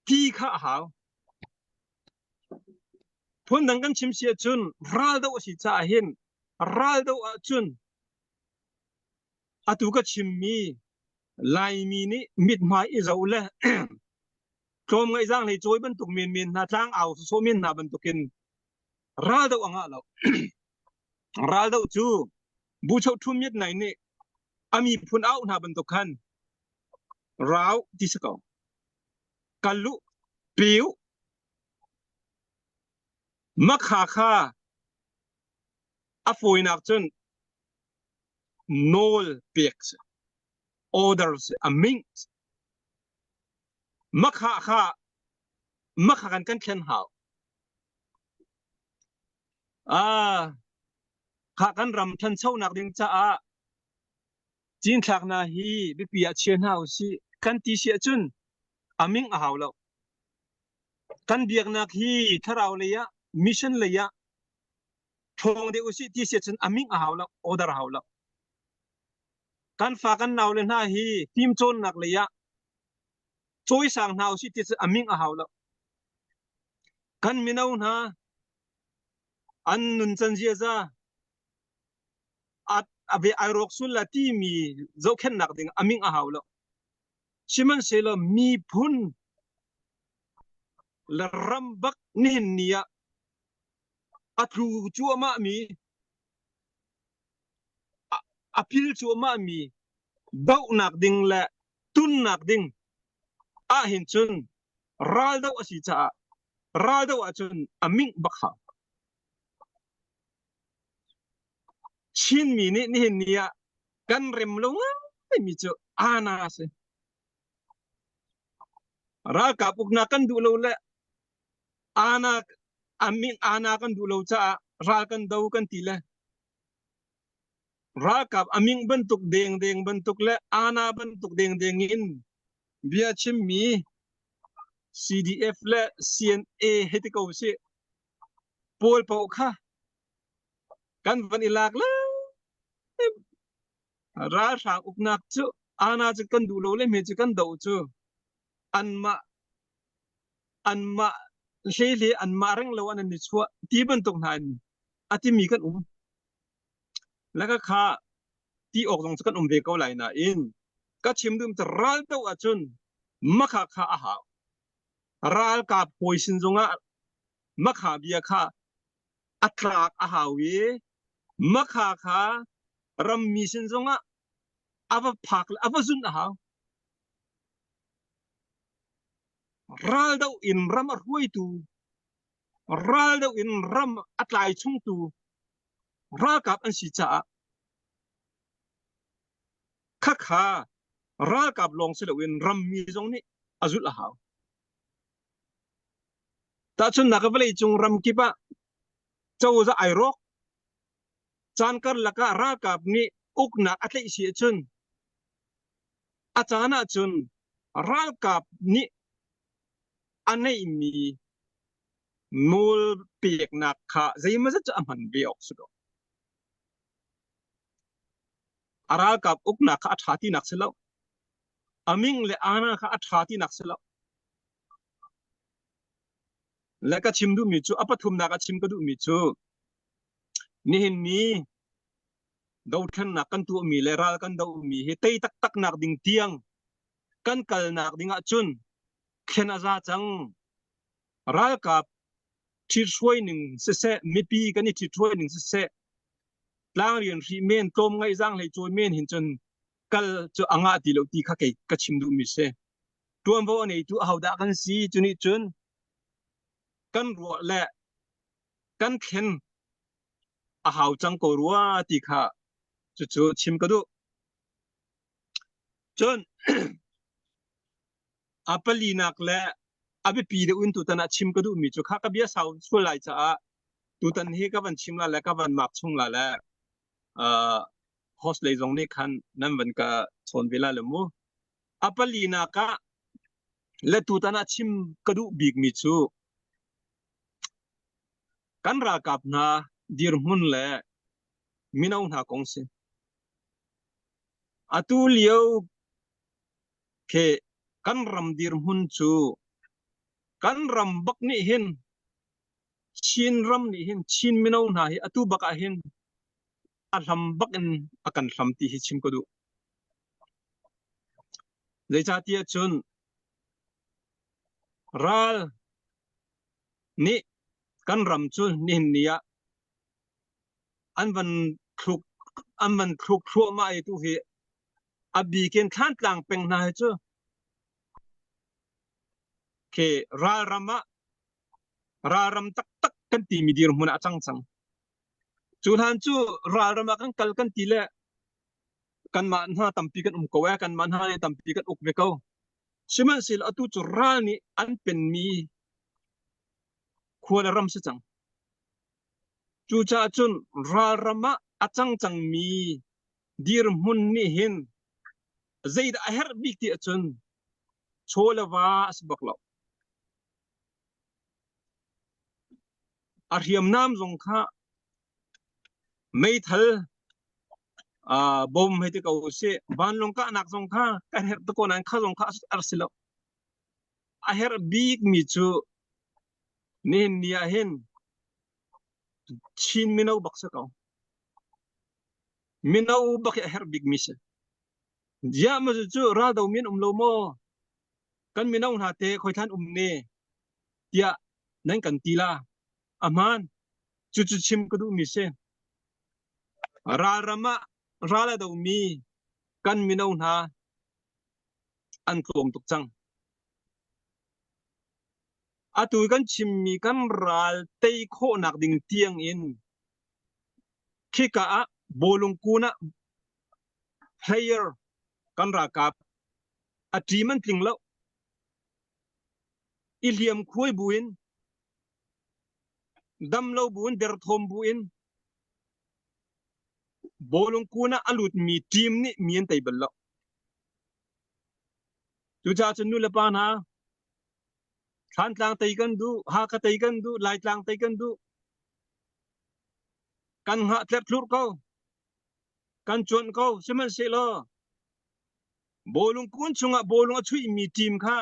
ti kha haw phun dang kan chim sia chun ral do si cha hin ral do a chun atu ka chim mi lai mi ni mit mai i zo le โจมไงจังเลยโจยบรรทุกเมียนเมียนนาจ้างเอาโซเมียนนาบรรทุกินราดเอาอ่ะเรา ราดเอาจูบูชาทุ่มยัดไหนนี่อามีพุนเอานาบรรทุกขันราวที่สกาวกัลลุปิวมักขาขาอฟวยนักจนโนลเปียกส์ออเดอร์สอมิงมักขาขามักขากันกันเขียนหาวขากันรำทันเช่านักดิงจ้าจีนทักนาฮีบิปียเชียนหาวสิกันตีเสียจนอามิงอาหาวแล้วกันเบียกนักฮีถ้าเราเลยะมิชชั่นเลยะทงเดียวสิตีเสียจนอามิงอาหาวแล้วออเดอร์หาวแล้วกันฝากกันนาวเลยนะฮีทีมโจนนักเลยะช่วยสั่งนาวสิตีเสียอามิงอาหาวแล้วกันมินาวนะอันนุนจันเจียซาอาเบไอรอกสุลลาที่มีเจ้าเข็นนักดิ่งอามิงอาหาวแล้วชิมันเสลมีพุนละรำบักนี่เนียอัตรูจัวมามีอพิลจัวมามีดาวนักดิ่งและตุนนักดิ่งอาหินจุนรัลดาวอสิจ้ารัลดาวอจุนอามิงบักฮาชินมีนี่เนียกันเร็มลงไม่มีเจ้าอาณาเสรัลกับอุกนักกันดูโลเละอาณาอามิงอาณากันดูโลจ้ารัลกันดาวกันตีเละรัลกับอามิงบรรทุกเด้งเด้งบรรทุกเละอาณาบรรทุกเด้งเด้งอินเบียชิมมี CDF และ CNA เฮติกเอาสิปอลปอกค่ะกันวันอีหลากเลยราชาอุกนักจูอาณาจะกันดูโลเลยไม่จะกันดูจูอันมาเฮลีอันมาเร่งเลวันนี้ชัวที่บรรทุกนั้นอาทิมีกันแล้วก็ข้าที่ออกตรงสกันเวกเอาไหลน่ะอินก็ชิมดื่มจะรัลตัวจุนมักข้าอาหารรัลกับหอยสินจงอ่ะมักข้าเบียข้าอัตรากอาหารเวมักข้ารำมีสินจงอ่ะอาบพักอาบจุนอาหารรัลตัวอินรำรวยตูรัลตัวอินรำอัตไลชุ่งตูรัลกับอันสิจ้าข้ารัลกับลงเสลวินรำมีจงนี้อาจุลอาหารแต่ชนนักเวลจงรำกิบะเจ้าจะไอรอกจานกันละก็รัลกับนี้อุกนักอัตเลเสียชนอาจารย์ชนรัลกับนี้อันนี้มีมูลเปียกนักข้าจะยังไม่จะมันเบียกสุดรัลกับอุกนักข้าอัฐาที่นักเสลวอามิงเลอาณาข้าอัฐาที่นักเสลวแล้วก็ชิมดูมิจูอัปทุมนักชิมก็ดูมิจูนี่เห็นนี้ดาวทันนักกันตัวมีเลรัลกันดาวมีเฮตัยตักนักดิ่งเตียงกันกัลนักดิ่งจุนเขนาจจังรัลกับที่ช่วยหนึ่งเสะไม่ปีกันนี่ที่ช่วยหนึ่งเสะล้างเรียนรีเมนต้มไงจังเลยจอยเมนเห็นจนกัลจะอ่างตีเหลวตีข้าเกยก็ชิมดูมิเสตัวมันวันนี้ตัวเอาดักกันซีจุนี่จุนกันรัวและกันเข็นอาหาวจังก็รัวตีข้าจุชิมก็ดูจนอาปลีนักและอาเปปีเดอุนตุตันชิมก็ดูมิจุข้าก็เบียสาวช่วยไล่จ้าตุตันเฮก็วันชิมละและก็วันมักชงละและโฮสเลยตรงนี้คันนั่นวันก็ชนเวลาเลยมั้งอาปลีนักและตุตันชิมก็ดูบิกมิจุกันรักกับนาดีร์มุนและมินาอุนาคงเสอตุเลียวเคกันรำดีร์มุนจูกันรำบักนี่เห็นชินรำนี่เห็นชินมินาอุนาอตุบักเห็นอัลรำบักนอากันรำที่ชิมก็ดูเลยจากที่จุน รัลนี่กันรำจุนี่เนี่ยอันวันคลุกครัวมาไอ้ตัวเหอบีเกนขันต่างเป็นนายจูเครัลรำมะรัลรำตักกันตีมีดีรมุนอาจังจังจูฮันจูรัลรำมะกันกัลกันตีเล่กันมาหน้าตั้มปีกันกว่ากันมาหน้าตั้มปีกันอุกเบกเอาชิมันสิลอตุจูรัลนี่อันเป็นมีควรรำสิจังจูจ่าจุนรัลรำมะอาจังจังมีดีรมุนนี่เห็น زي ده أهر بيكتي أتون شولا واس بقلا أريم نام زونكا ميت هل بوم هيتي كوسي بان لونكا ناك زونكا أهر تكون أنكا زونكا أرسلو أهر بيك ميتو نين نياهن تشين منو بقسكو منو بقي أهر بيك ميسه dia mazuchu ra dau min lo mo kan minau na te khoi than ne tia nan kan tila aman chu chu chim ka du mi se ra rama ra la dau mi kan minau na an klom tuk chang atu kan chim mi kan ral tei kho nak ding tiang in khika a bolung kuna player kan rakap a triman tling lo iliam khoi buin dam lo buin der thom buin bolung kuna alut mi team ni mien tai bal lo tu cha chnu le pa na than tlang tai kan du ha ka tai kan du lai tlang tai kan du kan ha tlet thlur ko kan chon ko seman se lo bolung kun chunga bolung a chui mi team kha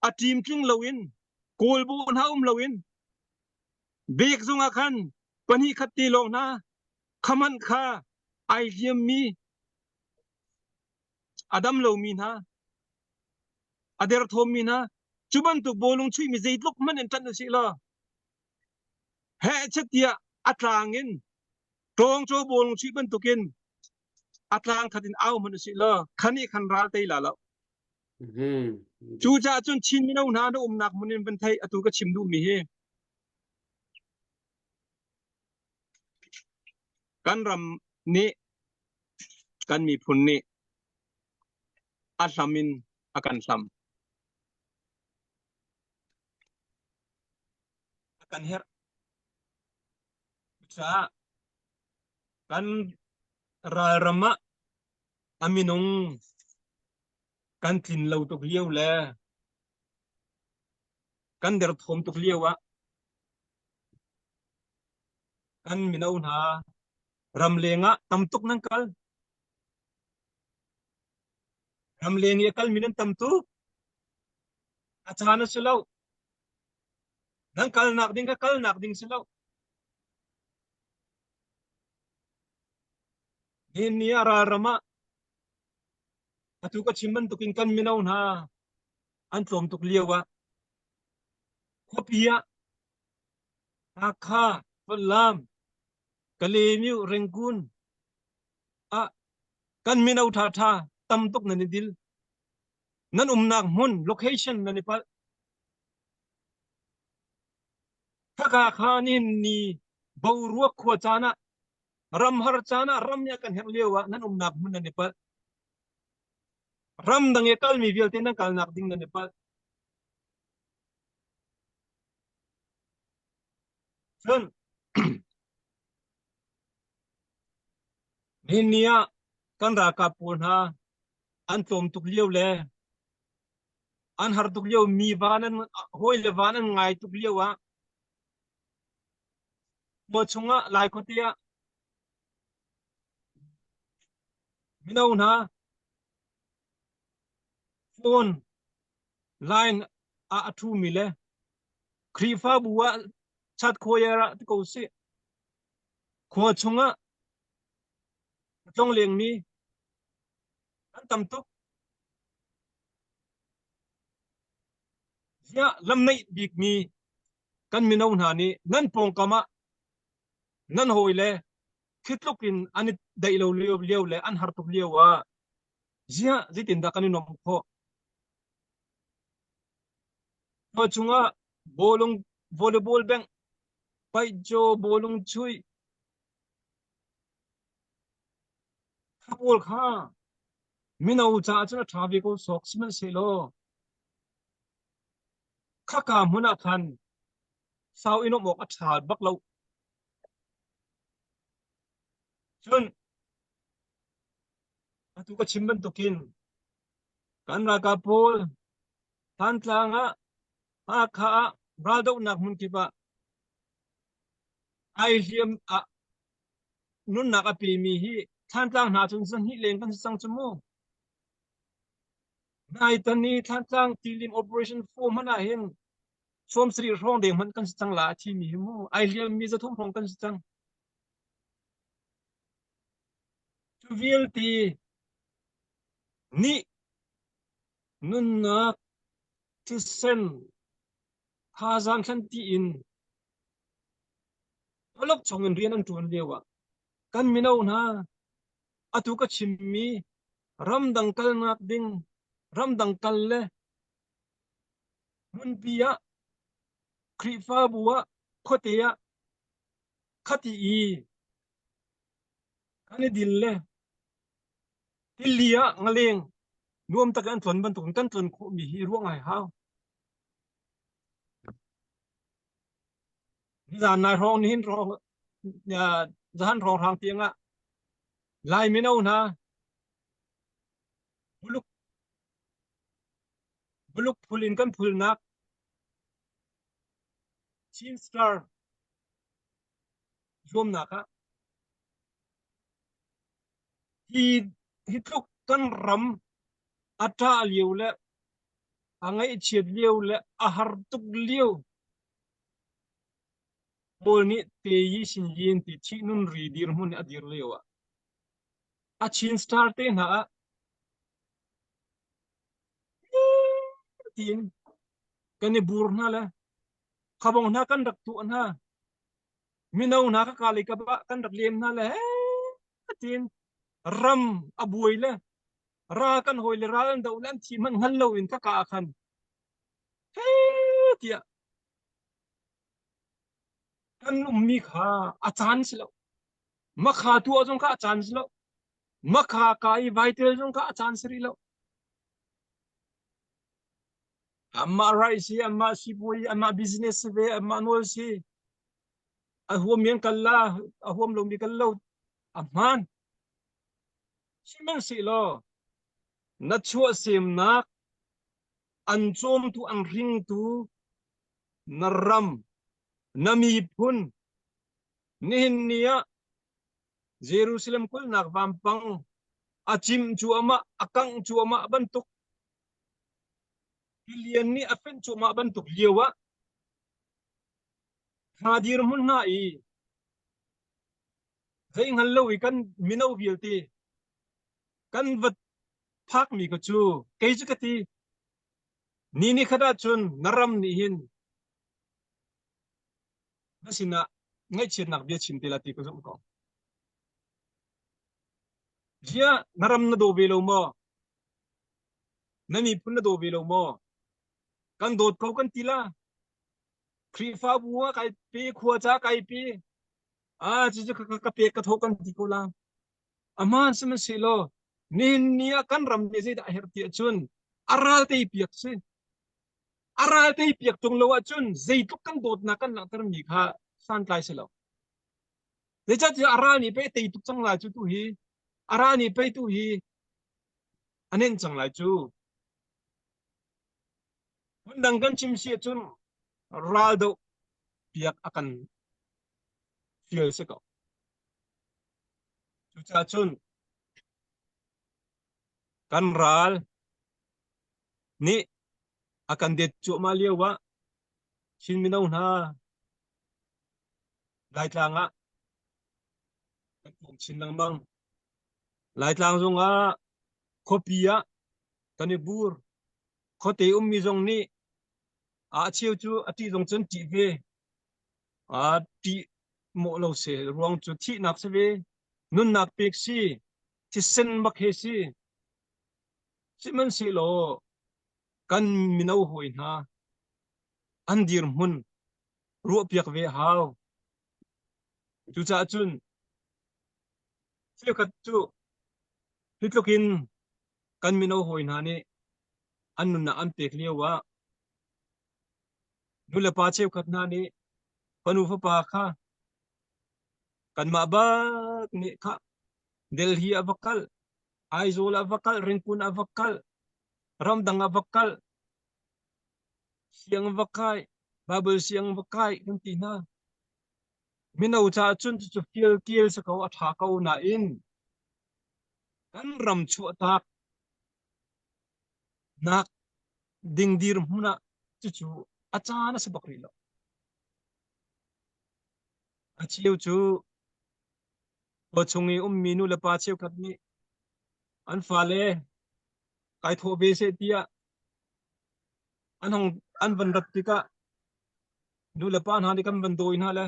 a team tling lowin kol bu ha lowin bek zunga khan pani khatti lo na khaman kha ai liam mi adam lo mi na ader thom mi na chuban tu bolung chui mi zeit lok man en tan si la he chatia atlangin tong cho bolung chui ban tukin atlang khatin aw man si la khani khan ral tei la la chu cha chun chin mi no na do nak munin ban thai atu ka chim du mi he kan ram ni kan mi phun ni aslamin akan sam akan her cha kan ra rama aminong kan tin lo tok lieu le kan der thom tok lieu wa kan minau na ram lenga tam tuk nang kal ram lengi kal minan tam tu achana silau nang kal nak ding ka kal nak ding silau din ni ara rama atu ka chimban tukin kan minau na an tlom tuk lieu wa khopia akha lam kalemiu rengkun a kan minau tha tha tam tuk na ni dil nan nak mun location na ni pal thaka kha ni bawruak khwa chana ram har chana ram ya kan her lewa nan nak mun na ni pal ram dang e kal mi vial tin kal nak ding na ni pal chun nia kan ra ka pun ha an tlom tuk lieu le an har tuk lieu mi vanan hoi le vanan ngai tuk lieu wa mo chunga lai khotia minau na phone line a thu mi le khrifa buwa chat khoyara ko se kho chunga tong leng mi an tam tuk ya lam nei bik mi kan mi nau na ni nan pong kama nan hoile khitlukin ani dai lo leo le an har tuk lewa zia zitin da kanin nom kho to chunga bolung volleyball bang pai jo bolung chui khapol kha minau cha chuna thabi ko sok siman selo khaka muna khan sao ino mok a thal bak lo chun atu ka chimban tukin kan ra ka pol tan tlanga ha kha brado nak mun ki ba ai hiam a nun nak a pi mi hi tan tlang na chun san hi leng kan sang chumo nai tani tan tlang tilim operation form hana hin som sri rong deng man kan sang la thi mi mu ai hiam mi za thom rong kan sang chu vil ti ni nun nak tu sen ha zan khan ti in olok chong in rian an tuan lewa kan minau na atu ka chimmi ram dang kal ngak ding ram dang kal le mun pia krifa buwa khotia khati i kan dil le tilia ngaleng nuam tak an tuan ban tung kan tuan khu mi hi ruang ai hao zan nai rong nin rong ya zan rong rang tianga lai minau na buluk buluk phulin kan phul nak chin star zom naka hi tluk kan ram ata liu le angai chiat liu le ahar tuk liu bol ni te yi sin yin ti chi nun ri dir mun adir lewa a chin star te na tin kan ni bur na le khabong na kan dak tu na minau na ka kali ka ba kan dak lem na le tin ram abuai le ra kan hoi le ra an dau lan thi man ngal lo in ka ka khan tia kan ummi kha achan silo ma kha tu azong ka achan silo ma kha kai vital jong ka achan sri lo amma rai si amma si boy amma business ve amma nol si a huam yen kalla a huam lo mi kallo amman siman si lo na chua sim nak an chom tu an ring tu na ram na mi phun nin nia Jerusalem kul nak vampang achim chu ama akang chu ama bantuk pilian ni afen chu ama bantuk liwa hadir mun na i zai ngal lo kan minau vilti kan vat phak mi ko chu kai chu kati ni khada chun naram ni hin nasina ngai chin nak bia chim telati ko zum ko jia naram na do velo mo nani pun na do velo mo kan dot ko kan tila krifa buwa kai pe khuwa cha kai pe a chi chu ka pe ka thokan ti ko la aman sama silo nin nia kan ram be zai da her ti chun aral te piak se aral te piak tung lo chun zai tuk kan dot na kan lang tar mi kha san klai silo de cha ti aral ni pe te tuk chang la chu tu hi aral ni pe tu hi anen chang la chu undang kan chim si chun ral do piak akan fiel se ko chu cha chun kan ral ni akan det chu ma lewa shin minau na lai tlanga kan pom chin lang bang lai tlang zonga khopia tani bur khote mi zong ni chiêu chu ati dong chen ti ve ti mo lo se ruang chu thi nak se ve nun nak pek si ti sen mak he si man si lo kan minau hoi na an dir mun ru piak ve haw chu cha chun siêu khat chu hitlokin kan minau hoi na ni an nun na an pek liwa nula pa cheu khat na ni panu fa pa kha kan ma ba ni kha Delhi avakal Aizawl avakal Ringkun avakal Ramdang avakal siang vakai babel siang vakai kan tina minau cha chun chu kiel kiel sa ko atha ko na in kan ram chu tak nak ding dir huna chu achana sa bakri lo achiu chu ochungi minu la pa cheu khat ni an fale kai tho be se tia an hong an van rat tika nu la pa na ni kam van doi na la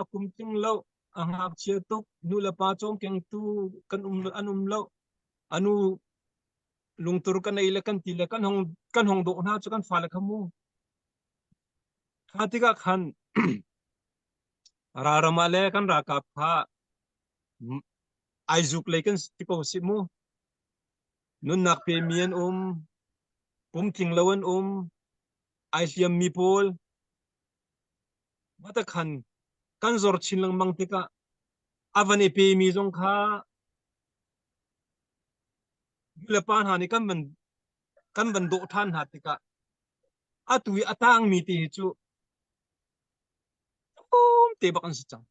akum ting lo ang hak chia tuk nu la pa chom keng tu kan anum lo anu lungtur kan ai la kan ti la kan hong do na chu kan fale khamu khatika khan raramale kan ra kap kha aizuk lekan tipo simu nun nak pe mien pum ting lawan ai siam mi pol mata khan kan zor chin lang mang tika avane pe mi zong kha le pan ha ni kan ban do than ha tika atui atang mi ti chu te bakan si chang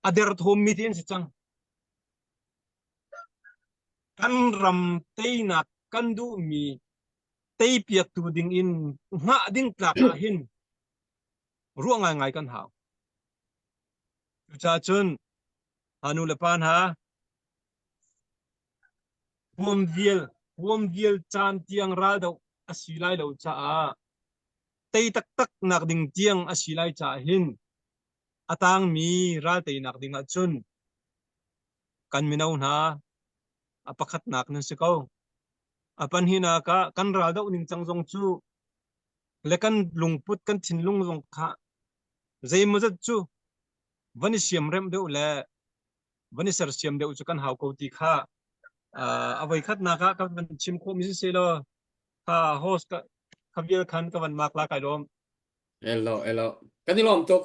ader thom mi tin si chang kan ram tei na kan du mi tei piak tu ding in nga ding tlak a hin ruang ngai kan haw cha chun anu le pan ha huam viel chan tiang ral do asilai lo cha a tei tak tak nak ding tiang asilai cha hin atang mi ral tei nak ding a chun kan minau na apakhat nak nan se ko apan hina ka kan ral do ning changjong chu le kan lungput kan thinlung jong kha zai mazat chu vani siam rem de le vani sar siam de chu kan haw ko ti kha avai khat na ka kan chim kho mi se lo kha host ka khavier khan ka van mak la kai dom elo kan ni lom tok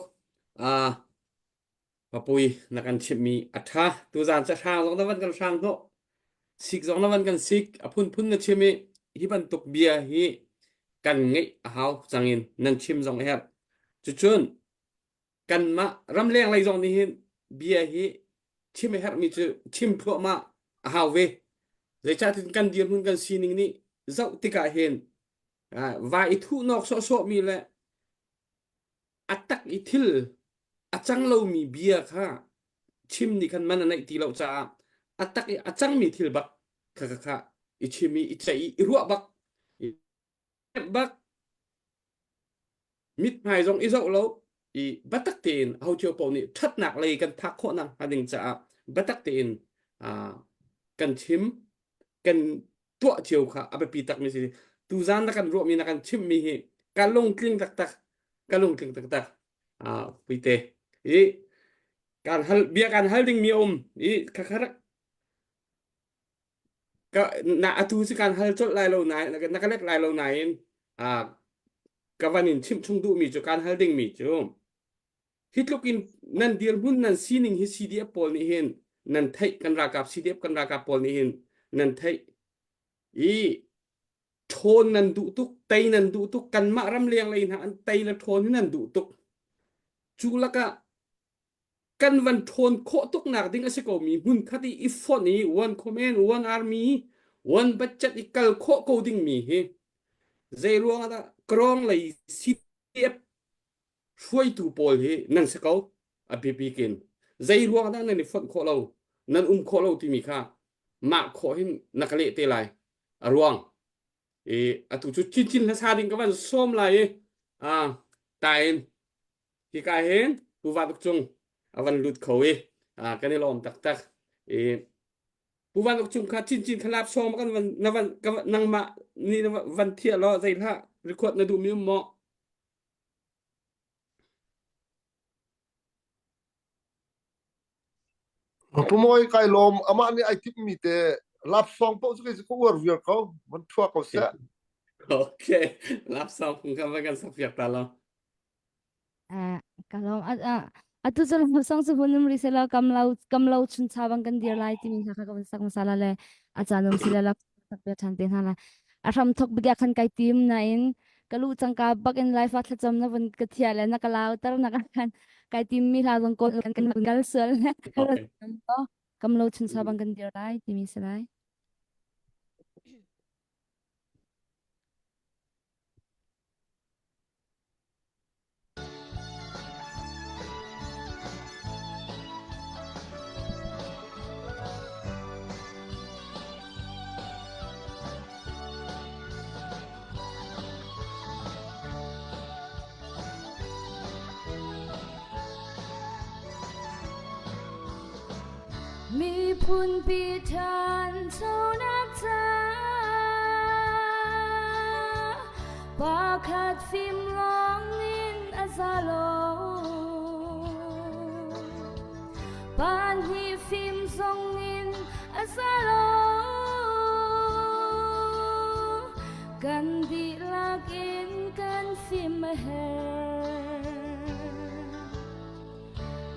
papui nakan chip mi atha tu zan cha thang long da van kan thang no sik zong na van kan sik phun na chimi hi ban tok bia hi kan ngai haw changin nan chim zong hep chu chun kan ma ram leng lai zong ni hin bia hi chim hep mi chu chim pho ma haw ve zai cha tin kan dir hun kan sining ni zau tika hen va i thu nok so mi le atak i thil achang lo mi bia kha chim ni kan man nai ti lo cha atak i achang mi thil bak kha i chimi i chai i ruwa bak mit mai zong i zau lo i batak tin hau chiu po ni that nak lei kan thak kho nang hading cha batak tin kan chim kan tua chiu kha abe pi tak mi si tu zan na kan ro mi na kan chim mi hi kan long kling tak puite i kan hal bia kan hal ding mi i khakharak ka na atu si kan hal chot lai lo nai na kan lek lai lo nai ka vanin chim chung du mi chu kan hal ding mi chu hitlokin nan dir mun nan sining hi cdf pol ni hin nan thai kan ra kap cdf kan ra kap pol ni hin nan thai i thon nan du tuk tei nan du tuk kan ma ram liang lai na an tei la thon hi nan du tuk chu laka kan van thon kho tuk nak ding ase ko mi hun khati i phone ni one comment one army one budget i kal kho ko ding mi he zai ruang ada krong lai cdf shuai tu pol he nan se ko a pp kin zai ruang ada nan ni phone kho lo nan kho lo ti mi kha ma kho hin nakale te lai ruang atu chu chin chin la sa ding ka van som lai tain ki ka hen pu va tuk chung avan lut khoe kan ni lom tak tak pu va tuk chung kha chin chin khalap som kan van na van ka nang ma ni van thia lo zai la record na du mi mo Pumoi kai lom ama ni ai tip mi te lap song po su ke ko war wir ko man thua ko sa okay lap som kun ka va kan sa fiak ta lo Kalau atu jalan sang sebelum risela kamlau chun cabang kan dia lai timin kaka kawan sak masala le ajanum sila la tak be chantin hala aram thok bigya khan kai tim na in kalu changka bak in life atla chom na van kathia le na kalau tar na kan kai tim mi la jong kon kan gal sel kamlau chun cabang kan dia lai timin selaiมีพุนปีทานเท่านักจาปาขัดฟิมลองนินอาซาโลปานฮีฟิมทรงนินอาซาโลกันดีลักอินกันฟิมเฮ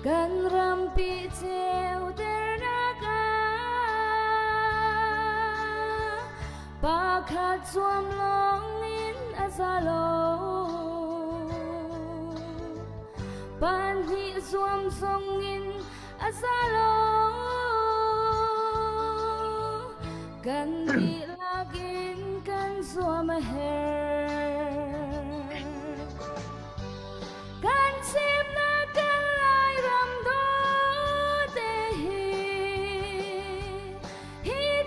กันรำปีเจวเดนักปาขัดสวมลองนินอาซาโลปานฮีสวมทรงนินอาซาโลกันดีลักอินกันสวมเฮกันซิมนักกันไลรำโดเตฮี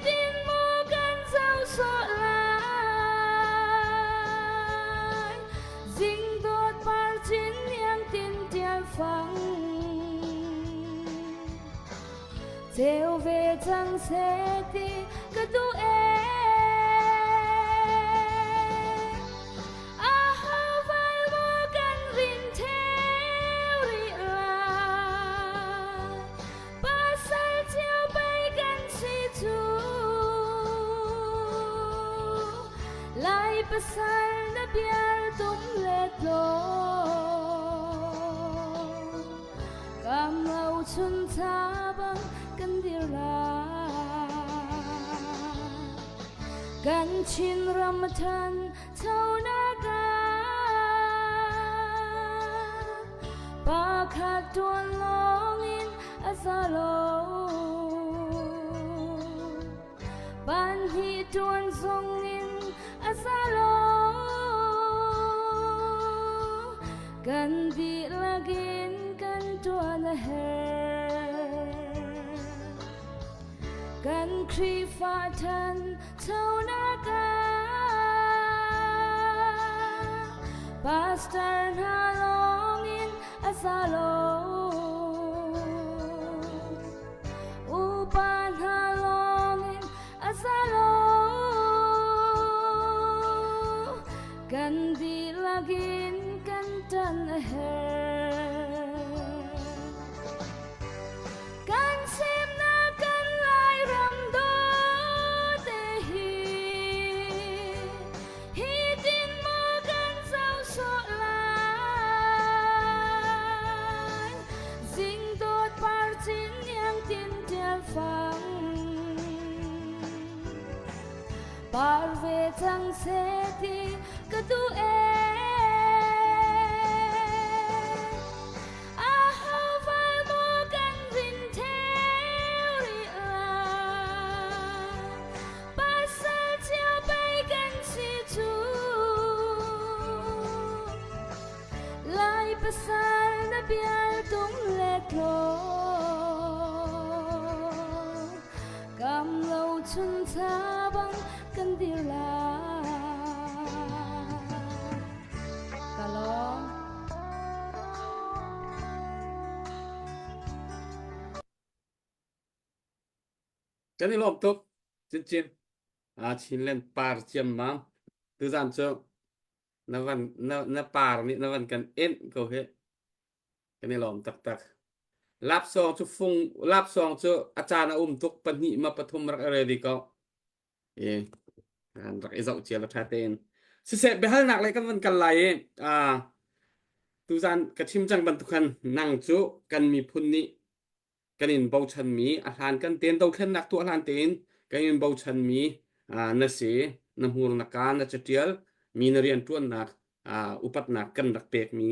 ดินโมกันเจ้าโซลายจิงโดดปาร์จินยังตินเตียนฟังเจ้าเวจังเสติกระดูเอpasal na biar tum let lo kamlau chun tabang kan dira kan chin ramatan thau naga pakhat tuan longin azalo ban hi tuan zongin asalo kan di lagin kan tuan her kan kri fatan thau naga pastor halongin asalo upan halongin asalo kan di lagin kan tan her kan sim na kan lai ram do te hi din mo kan sao so lai ding dot par chin yang tin tel phang par ve chang se ti tu e a hau vai mo kan vin theo ri la pasal chiao bay kan si chu lai pasal na bial tum let lo kam lo chun cha bang kan tila kalong cái này lộp tục chín chín chín lên par chiêm mám từ gian cho nó par ni nó vẫn cần in câu hết cái này lộp tắc tắc lap song cho phung lap song cho achana tuk pan ni ma pathum rak ready ko e an rak izau chia la thaten se behal nak lai kan van kan lai tu zan ka chim chang ban tukhan nang chu kan mi phun ni kanin bau chan mi a hlan kan ten do khen nak tu hlan ten kanin bau chan mi na se na hur na ka na chatial mi na rian tuan nak upat nak kan rak pek mi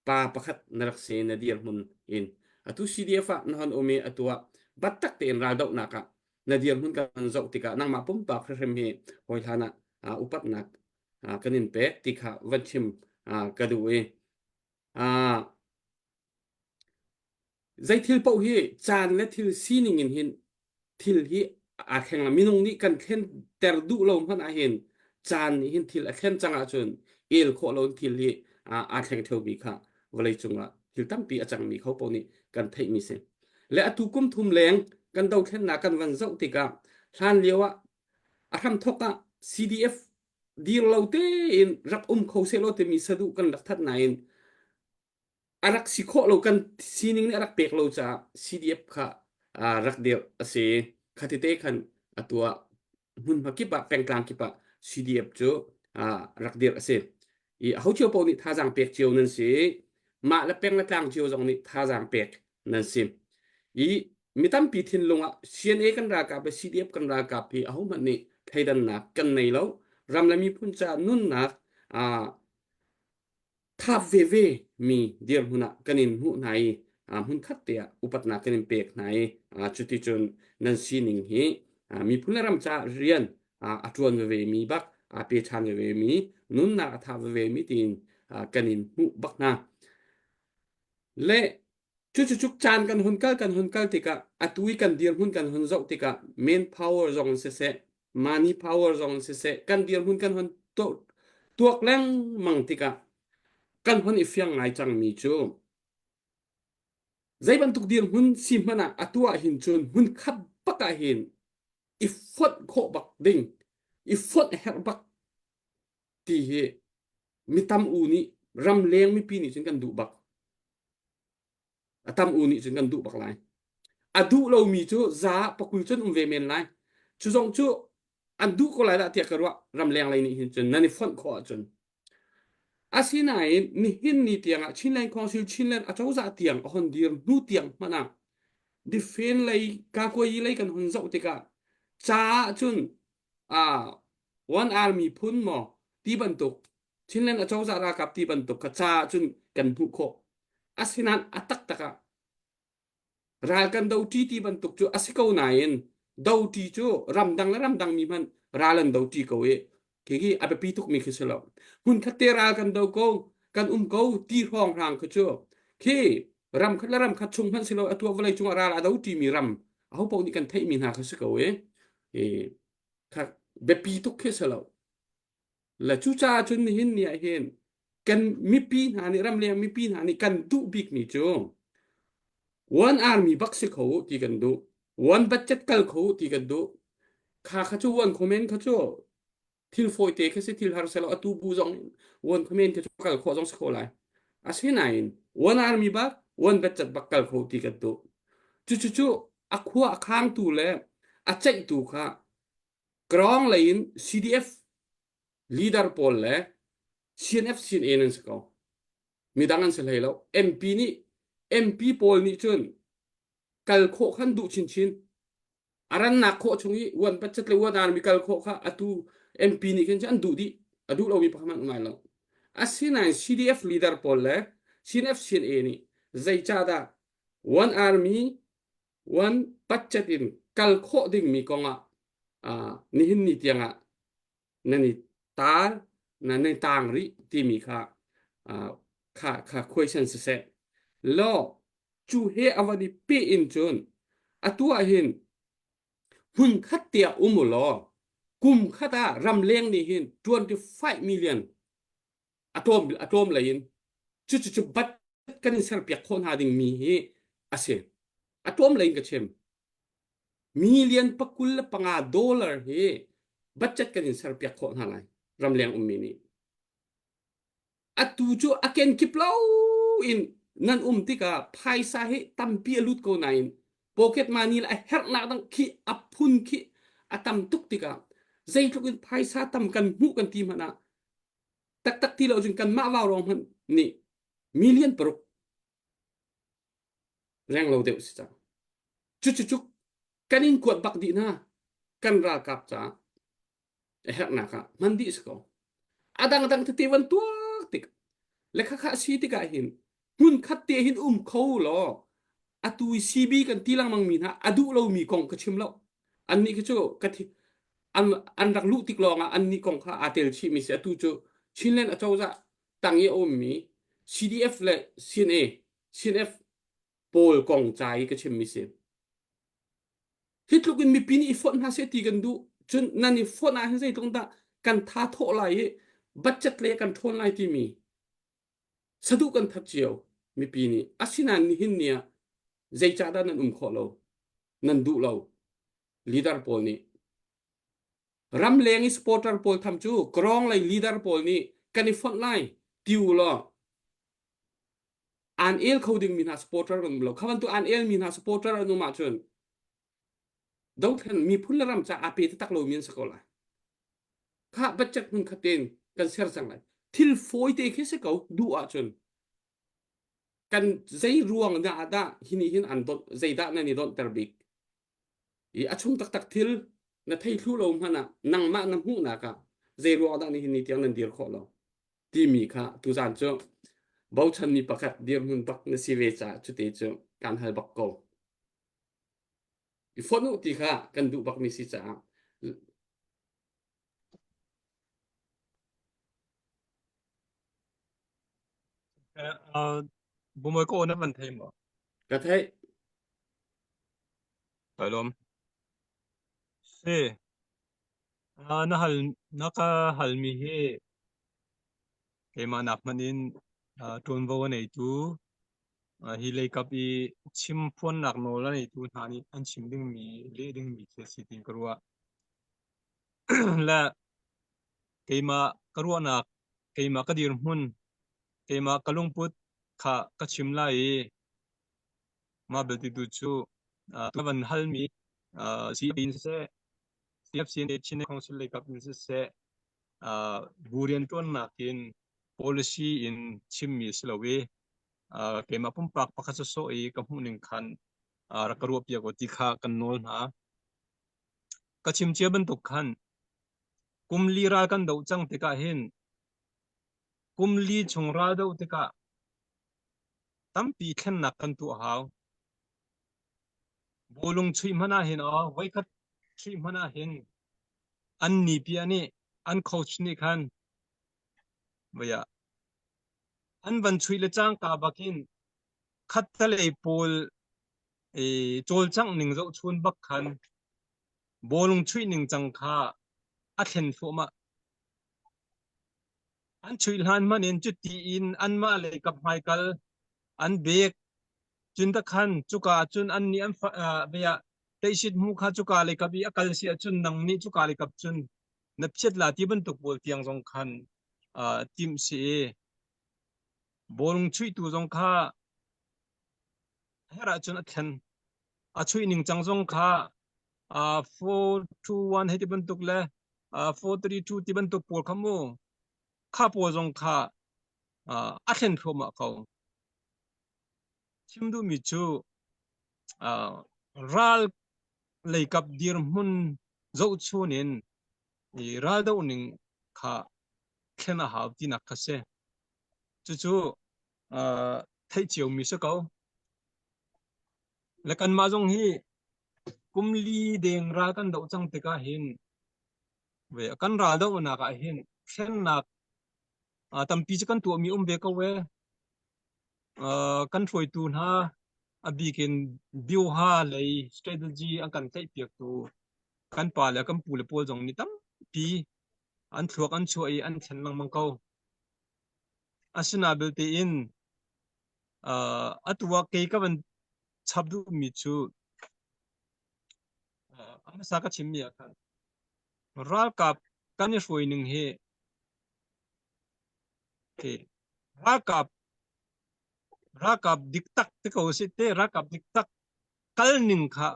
pa pakhat na rak se na dial mun in atu CDF na han ome atua batak te in ra dau naka na dial mun kan zau tika nang ma pum pa khrem hi hoi thana upat nak kanin pek tika vanchim kadue zai thil pau hi chan le thil sining in hin thil hi khen la minung ni kan khen ter du lo man hin chan hin thil khen changa chun el kho lo thil hi khen theu bi kha walai chunga thil tam pi achang mi kho pau ni kan thei mi se le atu kum thum leng kan dau khen na kan van zau tika hlan lewa tham thoka CDF dir lo te in rap kho se lo te mi sadu kan rak that na in arak sikho lo kan sining ni arak pek lo cha CDF kha rak der ase khatite khan atua hun hakipa pengklang kipa CDF cho rak der ase I hau chiu po ni tha jang pek chiu nan se ma la peng la tlang chiu jong ni tha jang pek nan sim I mitam pi thin longa CNA kan ra ka ba CDF kan ra ka pi hau man ni thaidan na kan nei lo ram la mi phun cha nun na thap ve mi dir huna kanin hu nai hun khat te upat na kanin pek nai chuti chun nan sining hi mi phularam cha rian atron ve mi bak pe chan ve mi nun na tha ve mi tin kanin hu bak na le chu chan kan hun kal tika atui kan dir hun kan hun zau tika main power zong se money power zong se kan dir hun kan hun to tuak leng mang tika kan hun ifyang ngai chang mi chu zai ban tuk dir hun sim mana atua hin chun hun khat baka hin ifot kho bak ding ifot her bak ti he mitam u ni ram leng mi pi ni chun kan du bak atam u ni chun kan du bak lai adu lo mi chu za pakul chun ve men lai chu zong chu adu ko lai da tia karwa ram leng lai ni hin chun nani fot kho chun asinai ni hin ni tiang chinlen council chinlen achauza tiang hon dir nu tiang mana difen lai ka ko yi lai kan hon zau tika cha chun one army phun mo ti ban tuk chinlen achauza ra kap ti ban tuk ka cha chun kan hu kho asinan atak taka ral kan dau ti ban tuk chu asikau nain dau ti chu ram dang mi man ralan dau ti ko e kegi abe pituk mi khiselo hun khatera kan do ko kan ko ti rong rang khacho ki ram khat chung han silo atwa walai chung ara la do ti mi ram au pau ni kan thei mi na khasiko e kha be pituk khiselo la chu cha chun hin ni hen kan mi pi na ni ram le mi pi na ni kan du big mi chu one army baksikho ti kan du one budget kal kho ti kan du kha khachu one comment khacho thil foi te khe se thil har selo atu bu jong won khmen ke kal kho jong skol lai asinain one army ba one budget bakal kho ti ka do chu akhwa khang tu le achai tu kha krong lain CDF leader pol le CNF CNN sko midangan se lelo MP ni MP pol ni chun kal kho khan du chin aran na kho chungi one budget le one army kal kho kha atu MP ni kan chan du di adu lo mi phaman ngai lo asina CDF leader pol le CNF CNA ni zai cha da one army one pachatin kal kho ding mi konga ni hin ni tianga nani tar na nei tang ri ti mi kha question se lo chu he awani pe in chun atua hin hun khatia umulo กุมข้าตารำเลียงนี่หิน25 million อะตอมเลยหินจุบัดกันเสร์เปียกคนหาดิ่งมีฮีอาเซอะตอมเลยก็เชมmillion ปักกุลปังอา$ฮีบัดจัดกันเสร์เปียกคนหาไรรำเลียงมีนี่atu jo aken kiplau in nan tika phaisa he tampi alut ko nain pocket money la her na dang ki apun ki atam tuk tika zai tuk in phaisa tam kan mu kan ti mana tak ti lo jin kan ma wa rong han ni million pro reng lo de sta chu kanin kuat bak di na kan ra kap cha her na ka mandi sko adang ti wan tu tik และข้าชีติกาเห็นหุ่นคัดเตหินเขาหรออะตุยซีบีกันที่ลังมังมีนะอะดูเรามีกองกระชิมแล้วอันนี้ก็โจกะทิอันรักลูกติกลองอันนี้กองข้าอาเตลชิมิเสียตุโจชินเลนอะเจ้าจะตั้งเยอมี CDF และ CNF โปลกองใจกระชิมมิเสียฮิตลูกินมีปีนี้ฝนหาเสียตีกันดูจนนั่นนี่ฝนหาเสียตรงนั้นกันท้าโทษอะไรบัดจัดเลยกันทนอะไรที่มีสะดุกันทัดเจียวมีปีนี้อาศินันหินเนี่ยใจจ่าด้านนั้นขอเรานั่นดูเราลีดเดอร์โพลนี่รำเลงสปอร์ตเตอร์โพลทำจูกรองเลยลีดเดอร์โพลนี่กันในฟอนไลน์ติวล้ออันเอลเขาดึงมีนาสปอร์ตเตอร์กันเราเขาวันตัวอันเอลมีนาสปอร์ตเตอร์นุมาชนดาวเทนมีพุ่นละรำจากอาเปตตักเรามีนสกอลข้าบัจจักมึงขัดเองกันเสียสังไรทิลโฟยเตะคิดเขาดูอาจนกันใจรวงน่าด่าหินอันต้นใจด่านั่นนี่ต้นเตอร์บิกอีอาชงตักทิลนั่นไทยรู้เรามันน่ะนังมาน้ำหูนักะใจรวงด่านี่หินนี่เตียงนั่นเดียร์ขอเราที่มีค่ะทุกท่านเจ้าบ่าวชันมีประกาศเดียร์หุ่นปักในซีเวจ่าจุดเตจการหาบักโกอีฝนอุติค่ะกันดูบักมีสิจ่า bumoy ko na man tayo mo กระเทย talom se nakahalmi he kay manak manin tunvo na itu hilay kapi chimpon nak nola na itu hani an chimding mi le ding mi se siting karwa la kay ma karwa nak kay ma kadir hun kay ma kalungput ka chimlai ma belti du chu taban halmi si bin se CFCN Chine Council le kap in se burian ton nakin policy in chimmi slawe kay mapumpak pakasaso e kamuning kan rakaruap ya ko tikha kanol ha kachim chia bentuk kan kumli ra kan dau chang tika hin kumli chungra dau tika tampi khen nak kan tu haw bolung chui mana hin waikat chui mana hin an ni piani an coach ni kan baya an van chui le chang ka bakin khattale pol e chol chang ning zo chun bak khan bolung chui ning chang kha a khen foma an chui han manin chu ti in an ma le kap michael an bek chun ta khan chuka chun an ni an baya teisit mu kha chuka le kabi akal si chun nang ni chuka le kap chun napchet la ti ban tuk bol tiang jong khan tim si bolung chui tu jong kha hera chun a khen a chui ning chang jong kha 421 heti ban tuk le 432 ti ban tuk pol khamu kha po jong kha a khen thoma kau chimdu mi chu ral lei kap dir mun zo chunin i ral do ning kha khena haw ti nak khase chu thai chiu mi se kau lekan ma jong hi kumli deng ra kan do chang te ka hin ve kan ra do na ka hin khen nak tampi kan tu mi be ka we kan throi tu na abikin view ha lei strategy ang kan tai piak tu kan pa la kan pu le pol jong ni tam pi an thuak an chu ai an chen lang mang ko asina belte in atua ke ka ban chabdu mi chu ama saka chimmi akan ral kap kan shoi ning he ke rakap diktak te ko si te rakap diktak kal ning kha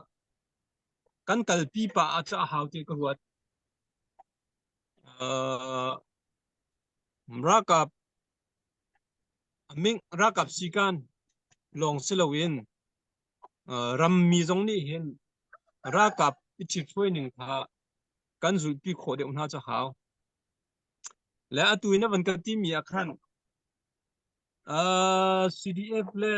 kan kal pi pa acha hau te ko wat rakap ming rakap sikan long silawin ram mi zong ni hen rakap ichi phoi ning kha kan zui pi kho de una cha hau le atuina ban ka ti mi akhan CDF le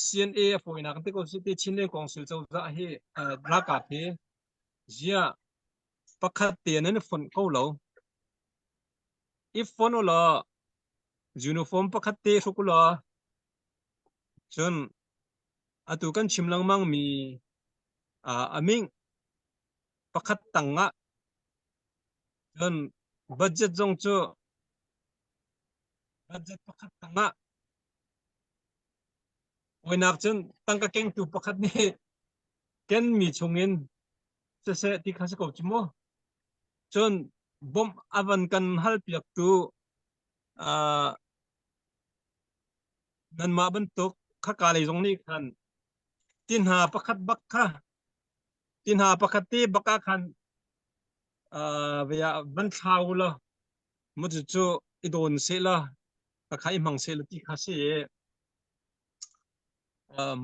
CNA phoi na kan te ko si te chin le kong sil chau za he rakap he zia pakhat te nan phon ko lo if phone lo uniform pakhat te thukula chun atu kan chimlang mang mi aming pakhat tanga chun budget jong chu budget pakhat tanga oinak chun tangka keng tu pakhat ni ken mi chungin se ti khase ko chimo chun bom avan kan hal piak tu nan ma ban tok kha ka le jong ni khan tin ha pakhat bak kha tin ha pakhat te baka khan veya ban thau la mu chu idon se la ka khai mang se la ti khase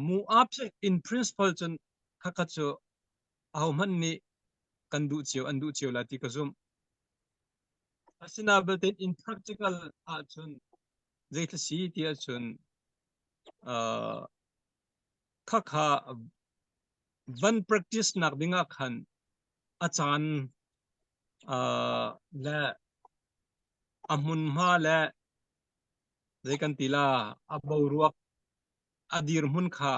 mu ap se in principle chun kha kha chu au man ni kan du chiu an du chiu la ti ka zum asina belte in practical a chun zeitla si ti a chun kha kha van practice nak dinga khan achan la amun ma la zekan tila abau ruak adir mun kha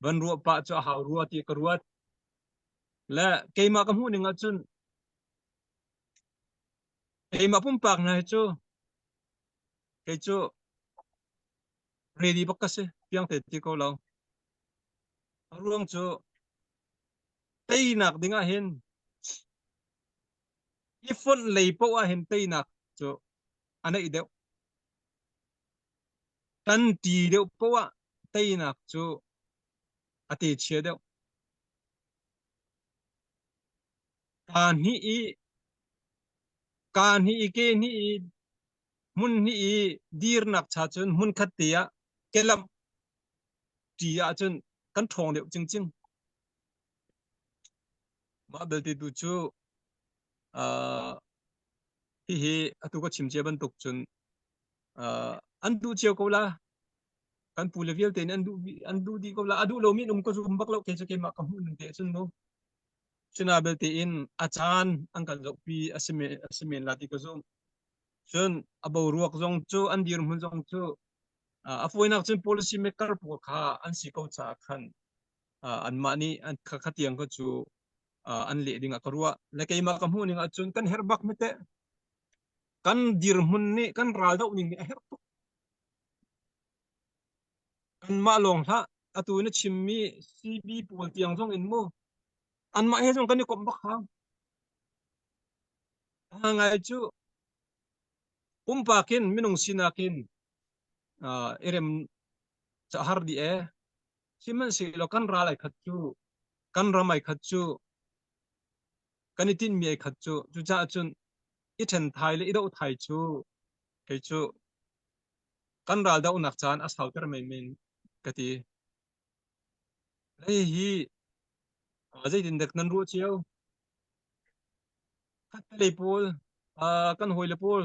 van ruak pa cha hau ruat ti ka ruat la keima ka mu ninga chun keima pum pak na chu ready bakase piang te ti ko lo ruang chu tei nak dinga hen ifon lei po a hen tei nak chu anai deu tan ti deu po a tei nak chu ate che deu kan hi ke ni mun ni dir nak cha chun mun khat tia kelam ti a chun kan thong deu ching ching ma bel ti tu chu hi atu ko chim che ban tuk chun an du chiao ko la kan pu le vial ten an du di ko la adu lo mi num ko zum bak lo ke che ke ma ka hun te chun no chuna bel te in achan an kan jok pi asime la ti ko zum chun abo ruak zong chu an dir mun zong chu a foi nak chun policy maker pu kha an si ko cha khan an ma ni an kha khatiang ko chu an le ding a karua le ke ma ka mu ning a chun kan herbak mete kan dir mun ni kan ral do ning her kan ma long tha atu na chimmi CB pol tiang jong in mo an ma he jong kan ni kom bak ha ngai chu pakin minung sinakin erem cha har di siman si lo kan ra lai khat chu kan ramai khat chu kanitin mi ai khat chu chu cha chun i then thai le i do thai chu ke chu kan ral da unak chan a sau ter mai min kati ei hi zai din dak nan ru chiao khat le pol kan hoi le pol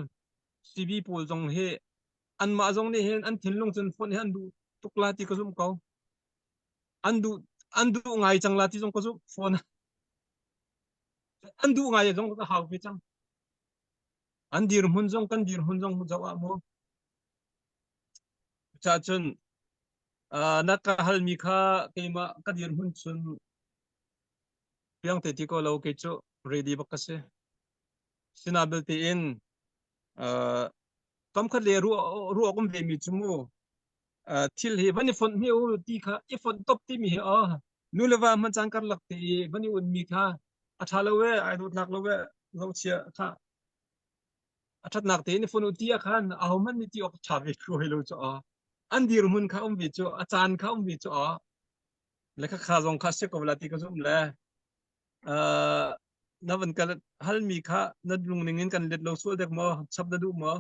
CB pol jong he an ma jong ni hen an thin long chun phone han du tukla ti ka zum ko an du ngai chang la ti jong ko zu phone an du ngai jong ka hau pe chang an dir hun jong kan dir hun jong jawa mo cha chun naka hal mi kha keima ka dir hun chun piang te ti ko lo ke chu ready bakase sinabil tiin kam khat le ru akum ve mi chumu thil hi bani fon mi u ti kha I fon top ti mi nu lewa man chang kar lak ti bani un mi kha athalawe ai dut nak lawe lo chia kha athat nak te ni fon u ti khan man mi ti ok chavi khoi lo cho an dir mun kha vi cho achan kha vi cho le kha kha jong kha se ko la ti ka zum le na van kal hal mi kha na lung ningin kan let lo sul dek mo sab da du mo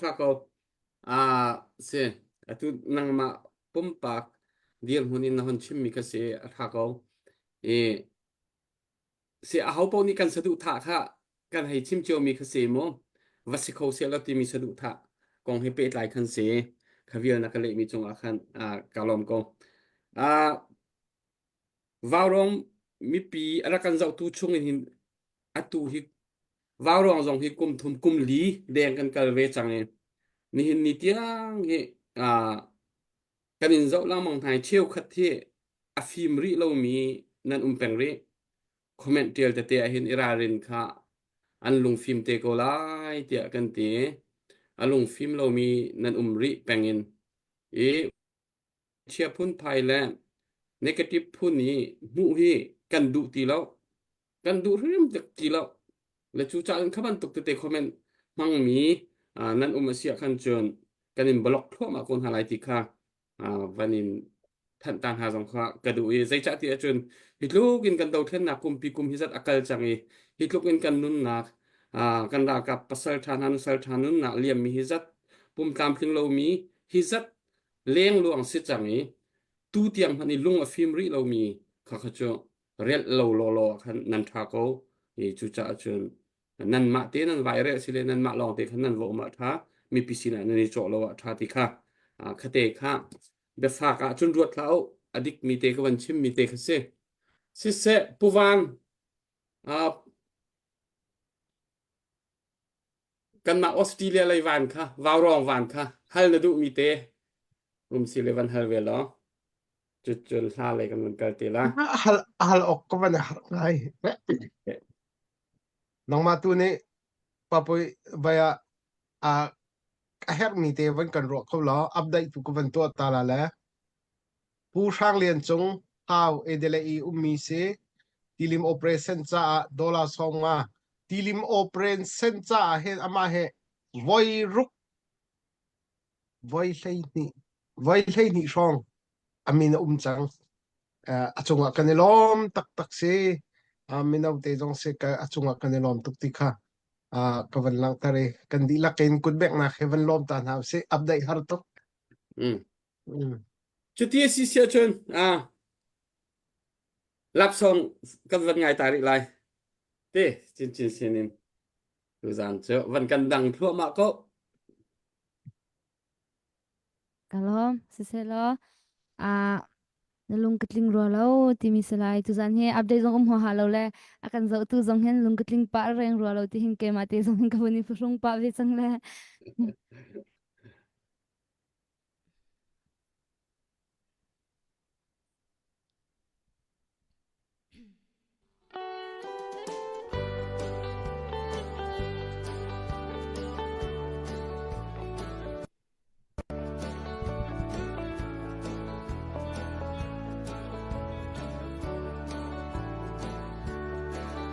thako se atu nang ma pumpak dir hunin na hon chim mi ka se thako se a hau pau ni kan sadu tha kha kan hai chim chio mi ka se mo vasiko se la ti mi sadu tha kong he pe lai khan se khavial na ka le mi chung a khan kalom ko varong mi pi ara kan zau tu chung in atu hi varong zong hi kum thum kum li deng kan kal ve chang ni hin ni tiang he kan in zau lang mong thai cheu khat thi a phim ri lo mi nan peng ri comment tel te hin irarin kha an lung phim te ko lai tia kan te alung phim lo mi nan ri pengin chia phun phai le negative phun ni mu hi kan du ti lo kan du rim ti lo le chu cha kha ban tuk te comment mang mi nan asia khan chon kanin block thlo ma kon halai ti kha vanin than tan ha jong kha ka du zai cha ti chun hitluk in kan do thlen na kum pi kum hi zat akal changi hitluk in kan nun na kan da ka pasal thanan sal thanun na liam mi hi zat pum kam thling lo mi hi zat leng luang si changi tu tiang hani lung a phim ri lo mi kha kha cho rel lo khan nan tha ko chu cha chun nan ma te nan vai re sile nan ma long te khan nan vo ma tha mi pisina ni cho lo tha ti kha khate kha be fa ka chun ruat thlau adik mi te ka wan chim mi te kha se puwan kan ma Australia lai van kha warong van kha hal na du mi te sile van hal ve lo chul ha le kan man kal te la hal ok ko ban har ngai nong ma tu ni papoi baya her mi te van kan ro ko lo update tu ko van to ta la la pu sang lian chung how edele mi se tilim operation cha dollar songa tilim operation cha he ama he voi ruk voi hlei ni song amin chang achunga kanelom tak se aminau te jong se ka achunga kanelom tuk ti kha kawan lang tare kan di lakin kudbek na heaven lom tan ha se update har to chuti si sia chun lap song kan van ngai tari lai te chin sinin tu zan cho van kan dang thua ma ko Kalom, siselo, nalung katling rolo, timi selai tu zan he update zong ho halo le akan zau tu zong hen lung katling pa reng rolo ti hin ke mate zong ka bani pusung pa ve chang le.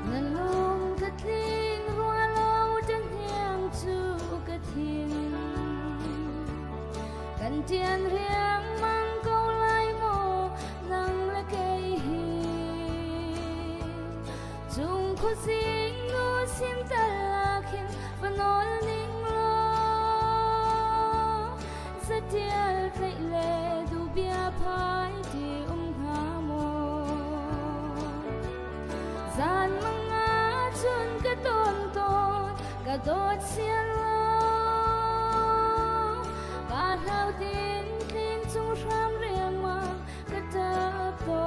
Nalung katling rolo chẳng hiang chu kathin kan tian riang mang câu lai mo nang la kei hi chung khu sing nu sim ta la khin vanol ning lo satial khai le du bia phai ti ha mo zan mga chun ka ton ka dot sia lo ka thao tin tin chung ram riang ma ka ta po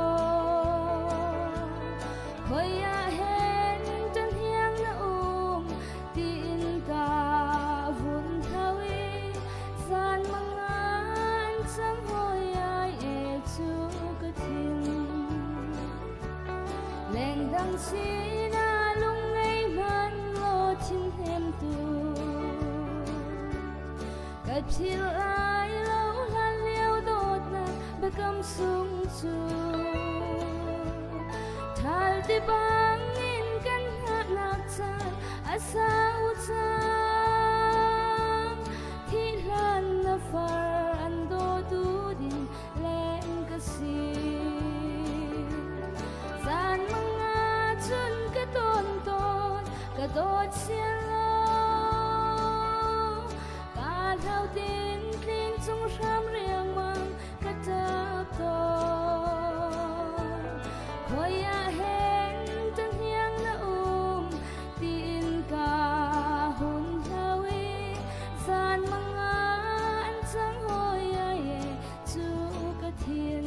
hoya hen tan hiang na tin ka vun thawi zan mga sam hoya e chu ka thin leng dang si na lung ngây man phil ai lâu lan liêu đột na bê cầm sung chu thal ti bang in kan hat nak chan asa uchang thi lan na far an do tu din leng ka si zan mga chun ka ton ton ka dot xian lo ka thao tin tling chung ram riang mang ka tap to khoi ya hen tan hiang na tin ka hun thawi zan mga an chang hoi ya ye chu ka thiên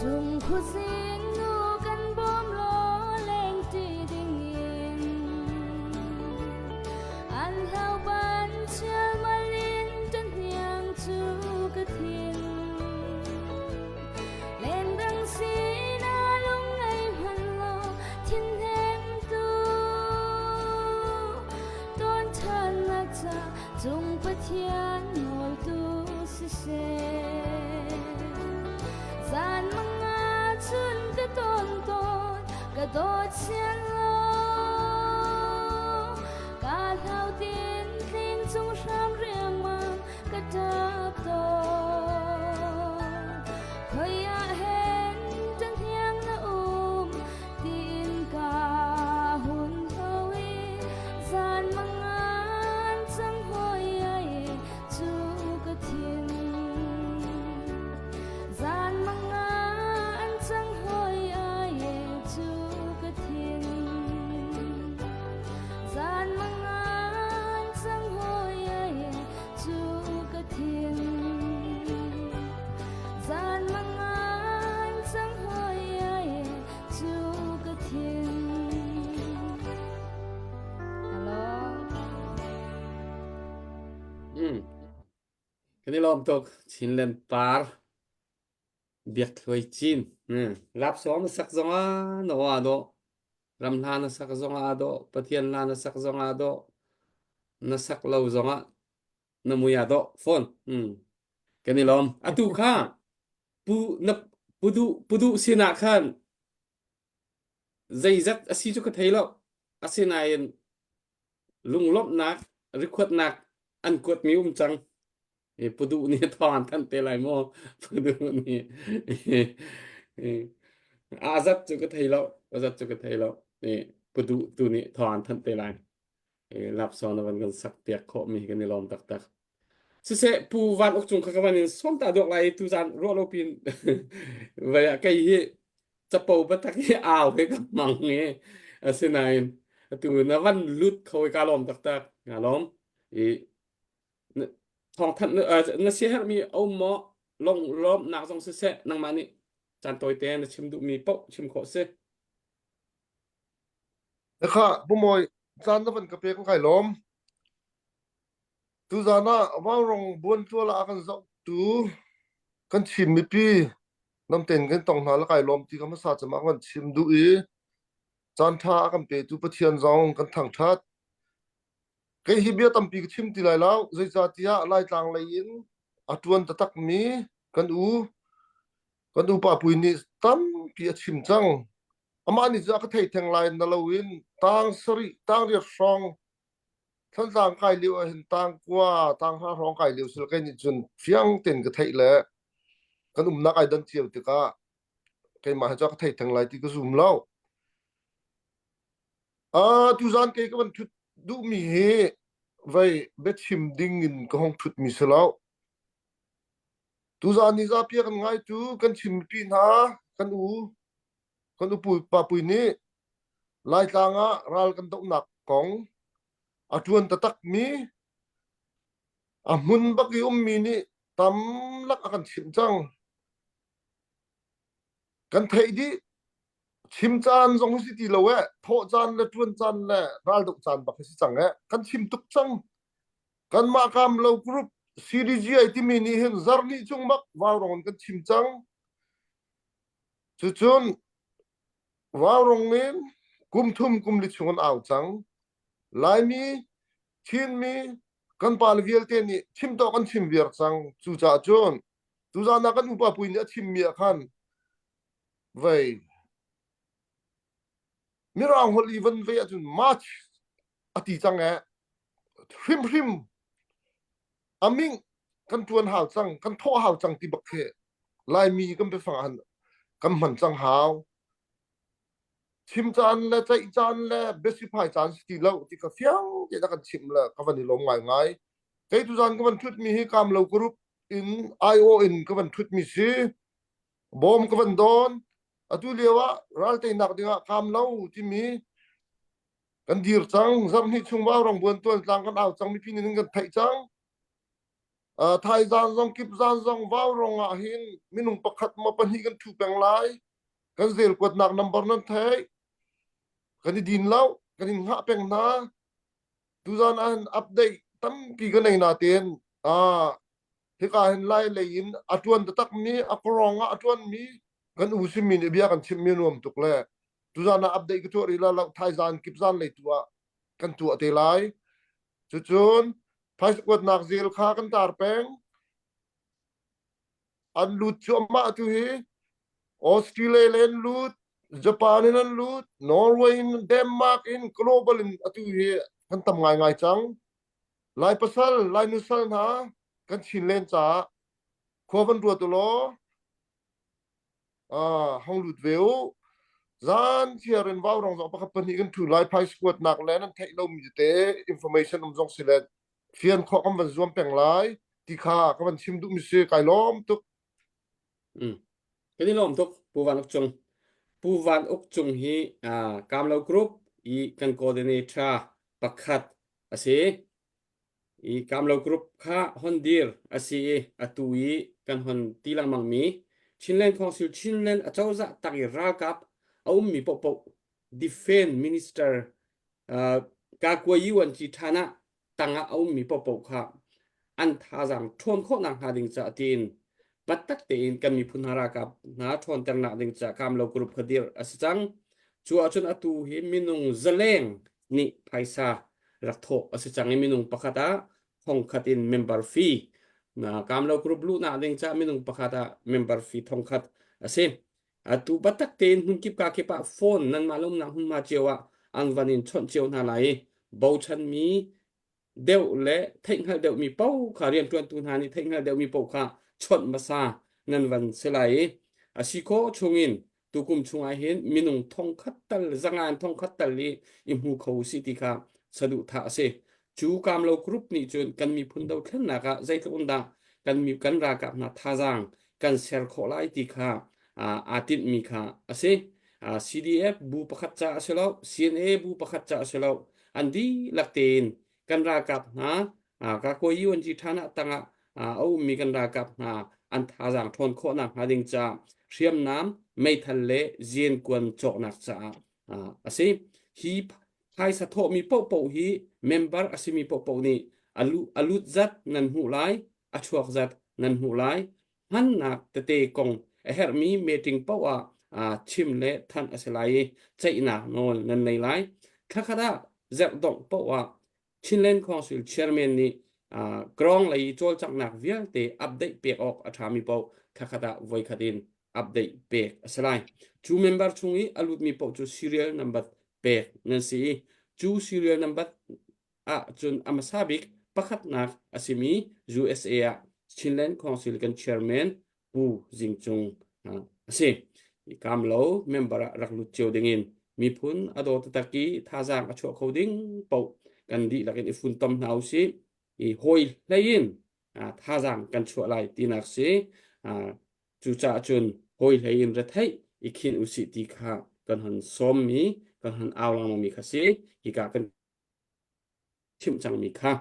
chung khu xin nu kan bom lo leng ti ding in an hao ban chial malin tan hiang chu ka thiên lên răng xi na lung ngày hân lo thiên hem tu tôn thân na cha chung pa thiên ngồi tu si se zan mga chun ka ton ton ka dot xian lo ka thao tin tling chung ram riang mang ka tap to khoi ya hen tan hiang na tin ka hun thawi zan mga an chang hoi ya ye chu ka thiên zan mga an chang hoi ya ye chu ka thiên zan mga an chang hoi ya ye chu ka thiên zan mga an chang hoi ya ye chu ka thiên hello cái này lom tục chín lên par biệt thôi chín lap xóm sắc giống nó đó ram lan sắc giống đó pathian lan sắc giống đó nó sắc lâu giống nó mùi đó phone cái này lom tu kha pu nấp pudu sina khan dây dắt asi cho cái thấy lo asi này lung lop nak record nak an quật mi chang pudu ni thon thân tê lại mô pudu ni azat cho cái thấy lo pudu tu ni thon thân tê lại lap son nó vẫn còn sắc tiệt khó mi cái này lom tak tak sẽ pu van ốc chung các bạn nên xóm ta được lại tu gian rô lô pin vậy cái gì chập bầu bắt tắc cái ảo cái măng nghe xin này tu nó văn lút khôi cá lom tak tak ngà lom thong thân nó sẽ hết mi ôm mỏ lông lom nạc trong sẽ năng mà nị chăn tôi tên chim đụng mi bốc chim khó sẽ Eka, bumoy, zan na ban kape kong kay lom. Tu zana, wang rong buon tu la akan zau tu, kan chim mi pi, nam ten kan tong na la kay lom ti kan masa chama kan chim du i, zan tha akan pe tu pathian zong kan thang that. Kay hibia tam pi chim ti lai lau, zai za tia lai tang lai in, atuan tatak mi, kan u pa pui ni tam pi a chim chang. Amani za ka thei theng lai na lawin tang sari tang ri song than tang kai liu a hin tang kwa tang ha rong kai liu sil kai ni chun fiang ten ka thei le kan na kai dan chiu ti ka kai ma ja ka thei theng lai ti ka zoom lau a tu zan ke ka ban thut du mi he vai bet chim ding in ka hong thut mi selau tu zan ni za pia kan ngai tu kan chim pi na kan pui pa pui ni lai tanga ral kan tok nak kong atuan tatak mi amun baki mi ni tam lak akan chim chang kan thei di chim chan zong si ti lo we tho chan le tuan chan le ral dok chan bak si chang e kan chim tuk chang kan ma kam lo group CDG ti mi ni hin zarni chung mak wa rong kan chim chang chu chun wa rong nin kum thum kum li chungan aw chang lai mi chin mi kan pal vial te ni chim to kan chim viar chang chu cha chun tu za na kan upa puin ya chim mi khan vei mirang hol even ve chun march ati chang e hrim hrim aming kan tuan hao chang kan tho hao chang ti bak the lai mi kan pe phang han kan man chang hao chim chan le chai chan le besi phai chan ti lo ti ka fiang ti da kan chim la ka van ni lom ngai ngai cái tu zan ka van thut mi hi kam lo group in io in ka van thut mi si bom ka van don atu lewa ral te nak dinga kam lo ti mi kan dir chang zam ni chung ba rong bon ton tlang kan aw chang mi pin ning kan thai chang thai zan zong kip zan zong ba rong a hin minung pakhat ma pan hi kan thu peng lai kan zel kwat nak number nan thai kan di din lau kan in ha peng na tu zan an update tam pi kan nei na ten he ka hen lai le in atuan ta tak mi akorong atuan mi kan u sim min bia kan chim mi nom tuk le tu zan update ko ri la thai zan kip zan le tua kan tu ate lai chu chun phai kwat nak zel kha kan tar peng an lut chu ma tu hi Australia len lut Japan in lut Norway in Denmark in global in atu hi kan tam ngai ngai chang lai pasal lai nusal na kan chin len cha khovan ru tu lo hong lut veu zan chiarin waw rong zo pa pan hi kan thu lai phai squat nak len an thai lo mi te information um jong silet fian kho kam van zuam peng lai ti kha ka van chim du mi se kai lom tu cái này lom tuk pu van uk chung hi kam lo group I kan coordinator pakhat ase I kam lo group kha hondir ase atui kan hon tilang mang mi chinlen council chinlen achauza taki rakap aum mi popo defense minister ka kwa yuan chi thana tanga aum mi popo kha an thazang thon kho nang hading cha tin batak te in kan mi phunhara ka na thon terna ding cha kam lo group khadir asachang chu achun atu hi minung zaleng ni phaisa rakho asachang minung pakhata thong khatin member fee na kam lo group lu na ding cha minung pakhata member fee thong khat ase atu batak te in hun kip ka ke pa phone nan malum na hun ma chewa an vanin chon chew na lai bo chan mi deu le theng hal deu mi pau kharian tuan tu na ni theng hal deu mi pau kha chon masa nan van selai asiko chungin tukum chungai hin minung thong khattal zangan thong khattal li imhu kho city kha sadu tha ase chu kam lo group ni chun kan mi phun dau thlan na ka zai thun da kan mi kan ra ka na thajang kan ser kho lai ti kha atit mi kha ase CDF bu pakhat cha aselo CNA bu pakhat cha aselo andi lakten kan ra ka na ka ko yun ji thana tanga au mi kan ra ka na an thajang thon kho na hading cha riam nam mai thalle zien kwan chok nak cha ase hi phai sa tho mi po hi member asimi po ni alut zat nan hu lai achuak zat nan hu lai han nak te kong her mi meeting po chim le than aselai chai na nol nan nei lai khakhada zak dong po chinlen council chairman ni grong lai chol chak nak vial te update pe ok athami po khakhada voi khadin update pe asalai chu member chungi alut mi po chu serial number pe nan si chu serial number chun amasabik pakhat nak asimi USA chinlen council kan chairman pu jingchung ase kam lo member raklut cheu dingin mi phun ado taki thajang acho khoding po kan di lakin ifun tom nau si I hoi lain thajang kan chu lai tinak si chu cha chun hoi lain ra thai ikhin usi ti kha kan han som mi kan han awlang mi kha si ki ka kan chim chang mi kha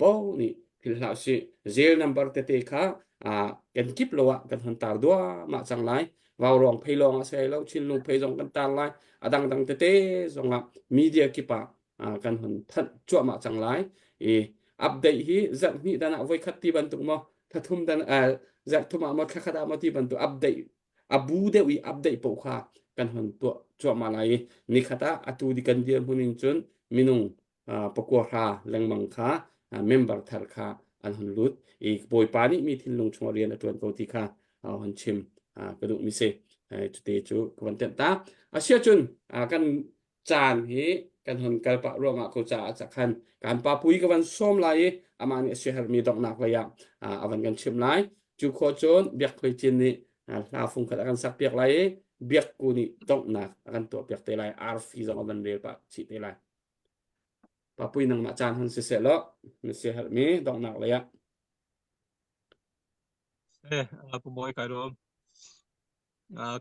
po ni phil la si zel number te kha kan kip lo kan han tar do ma chang lai vào rong phei long se lo chin lu phei jong kan tar lai adang dang te jong media kipa kan han that chua ma chang lai update hi zat ni dana voi khatti bantu mo thathum dan zat thuma mo khakada mo ti bantu update abu de wi update po kha kan hon to cho malai ni khata atu di kan dia hunin chun minung pakwa kha lengmang kha member thar kha an hon lut e boy pani mi thin lung chwa rian atun ko ti kha hon chim kaduk mi se chute chu konten ta asia chun kan chan hi kan hon kalpa roma ko cha chakhan kan pa pui ka van som lai amani shehar mi dok nak la ya avan kan chim lai chu kho chon biak khoi chin ni la phung khat kan sak piak lai biak ku ni dok nak akan to piak te lai arfi zong avan rel pa chi te lai pa pui nang ma chan han se se lo mi shehar mi dok nak la ya Pumoy karom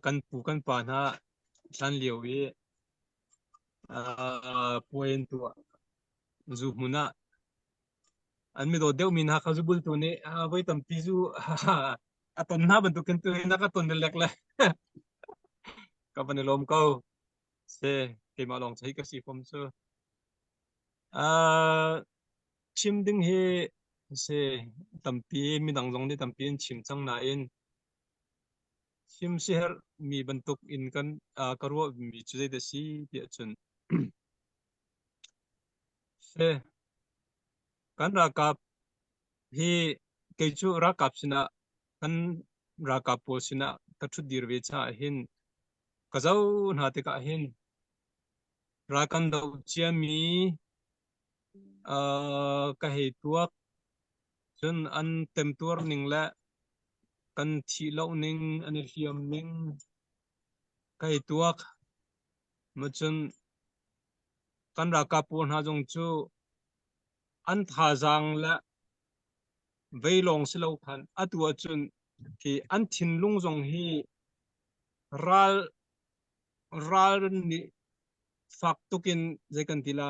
kan pu kan pa na san liu wi point tu zu muna an mi do deu min ha khazubul tu ne voi tam pi zu aton na ban tu kan tu na ka ton lek la ka ban lom ko se ke ma long chai ka si pom su chim ding he se tam pi mi dang jong ni tam pi chim chang na in chim shehar mi bantuk in kan karwa mi chuzai da si dia chun se kan rakap hi ke chu rakap sina kan rakap po sina ka thu dir ve cha hin ka zau na te ka hin rakan do chia mi ka he tuak chun an tem tur ning la kan thi lo ning an hiam ning ka he tuak ma chun kan rakap po na jong chu an tha jang la vei long si lo khan atua chun ki an thin lung jong hi ral ral ni fak tukin zekan tila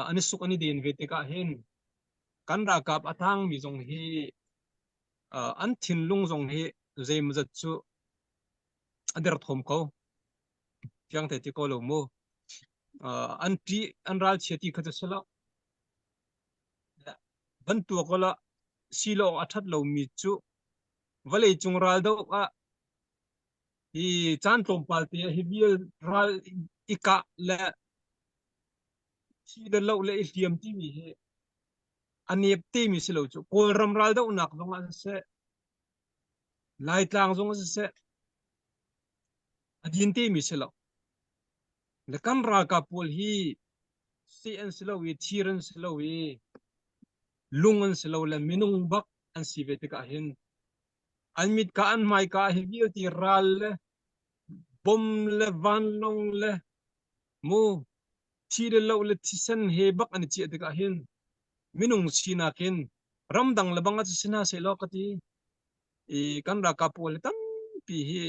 ani suk ani din vete ka hin kan ra kap athang mi jong hi an thin lung jong hi zeim zat chu ader thom ko kyang te ti ko lo mo an pi an ral cheti khata sala ban tu ko la silo athat lo mi chu vale chung ral do a hi chan tom pal te hi bial ral ika la si da lo le tiam ti mi he anep te mi silo chu kol ram ral do nak dong an se lai tlang jong se adin te mi silo le kam ra ka pol hi si an silo wi thiran silo wi lungan silo la minung bak an si ve te ka hin an mit ka an mai ka hi bi ti ral le bom le van long le mo thi de lo le thi san he bak an chi te ka hin minung sina kin ram dang le bang a sina se lo ka ti e kan ra ka pol tam pi hi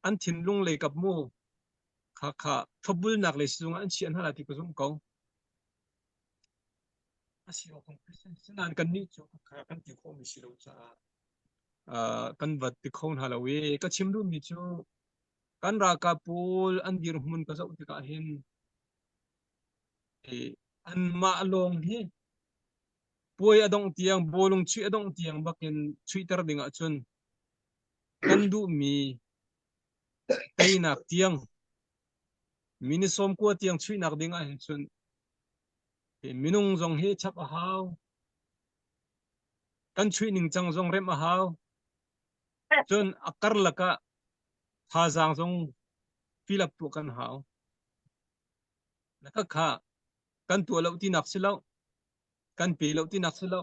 an thin lung le kap mo kha kha thobul nak le sung an chi an hala ti ko zum ko asiro kong sanan kan ni chu kha kan ti ko mi silo cha kan vat ti khon hala we ka chim du mi chu kan ra ka pol an dir mun ka zau ti ka hin e an ma long hi poi adong tiang bolung chui adong tiang bakin chui tar dinga chun kan du mi tay nak tiang mini som ko tiang chui nak dinga hin chun minung zong he chap a haw kan chui ning chang zong rem a haw chun akar laka tha jang zong fill up tu kan haw laka kha kan tu lo ti nak silo kan pe lo ti nak silo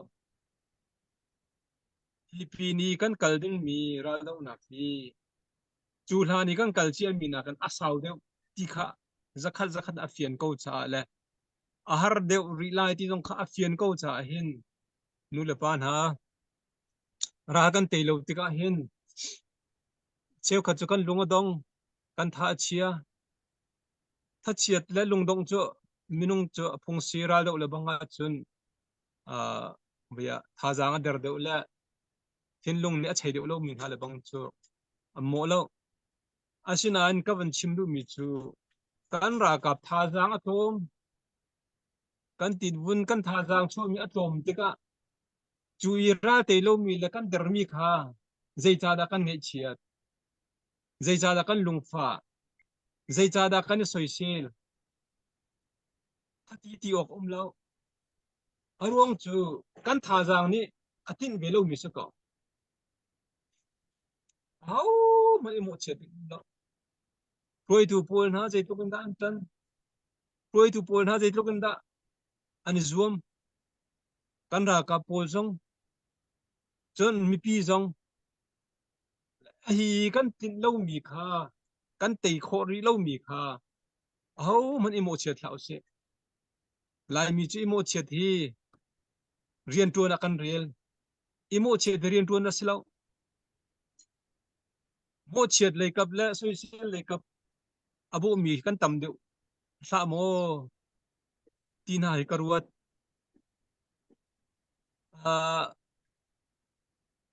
Filipini kan kalding mi ra lo nak hi chulha ni kan kalchian mi na kan asaw de ti kha zakhat afian ko cha le ahar de rilai ti jong kha afian ko cha hin nu le pan ha ra kan te lo ti ka hin cheu kha chu kan lunga dong kan tha chia tha chiat le lung dong chu minung chu phung sira do le banga chun bia tha jang a der de le thin lung ni a chei de lo min ha le bang chu mo lo asina an ka van chim du mi chu kan ra ka tha jang a tom kan tin vun kan tha jang chu mi atom tika chui ra te lo mi la kan der mi kha zai cha da kan nei chiat zai cha da kan lungfa zai cha da kan soi sel khati ti ok lo arong chu kan tha jang ni atin ve lo mi sa ko hau mai mo che lo roi tu pol na zai tu kan da an tan roi tu pol na zai tu kan da ani zuam kan ra ka pol song chon mi pi song hi kan tin lo mi kha kan tei kho ri lo mi kha hau man emo che thlau se lai mi chu emo che thi rian tu na kan riel emo che de rian tu na silo mo che le kap le soi se le kap abu mi kan tam de sa mo tin hai karuat a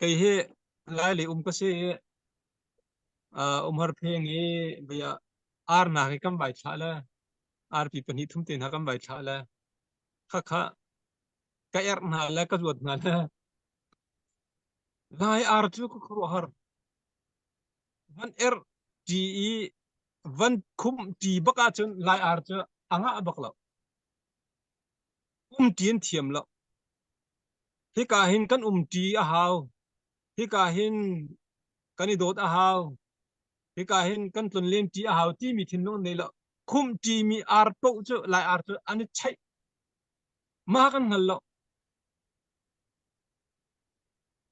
kai he lai le ka se har pheng e baya ar na ke kam bai tha la ar pi pani thum te na kam bai tha la kha kha ka er na la ka zuat na la lai ar chu ko khro har van er ti i van khum ti baka chun lai ar chu anga bakla tien thiam lo hi ka hin kan ti a haw hi ka hin kan i dot a haw hi ka hin kan tun len ti a haw ti mi thin no nei lo khum ti mi ar po chu lai ar chu ani chai ma kan hal lo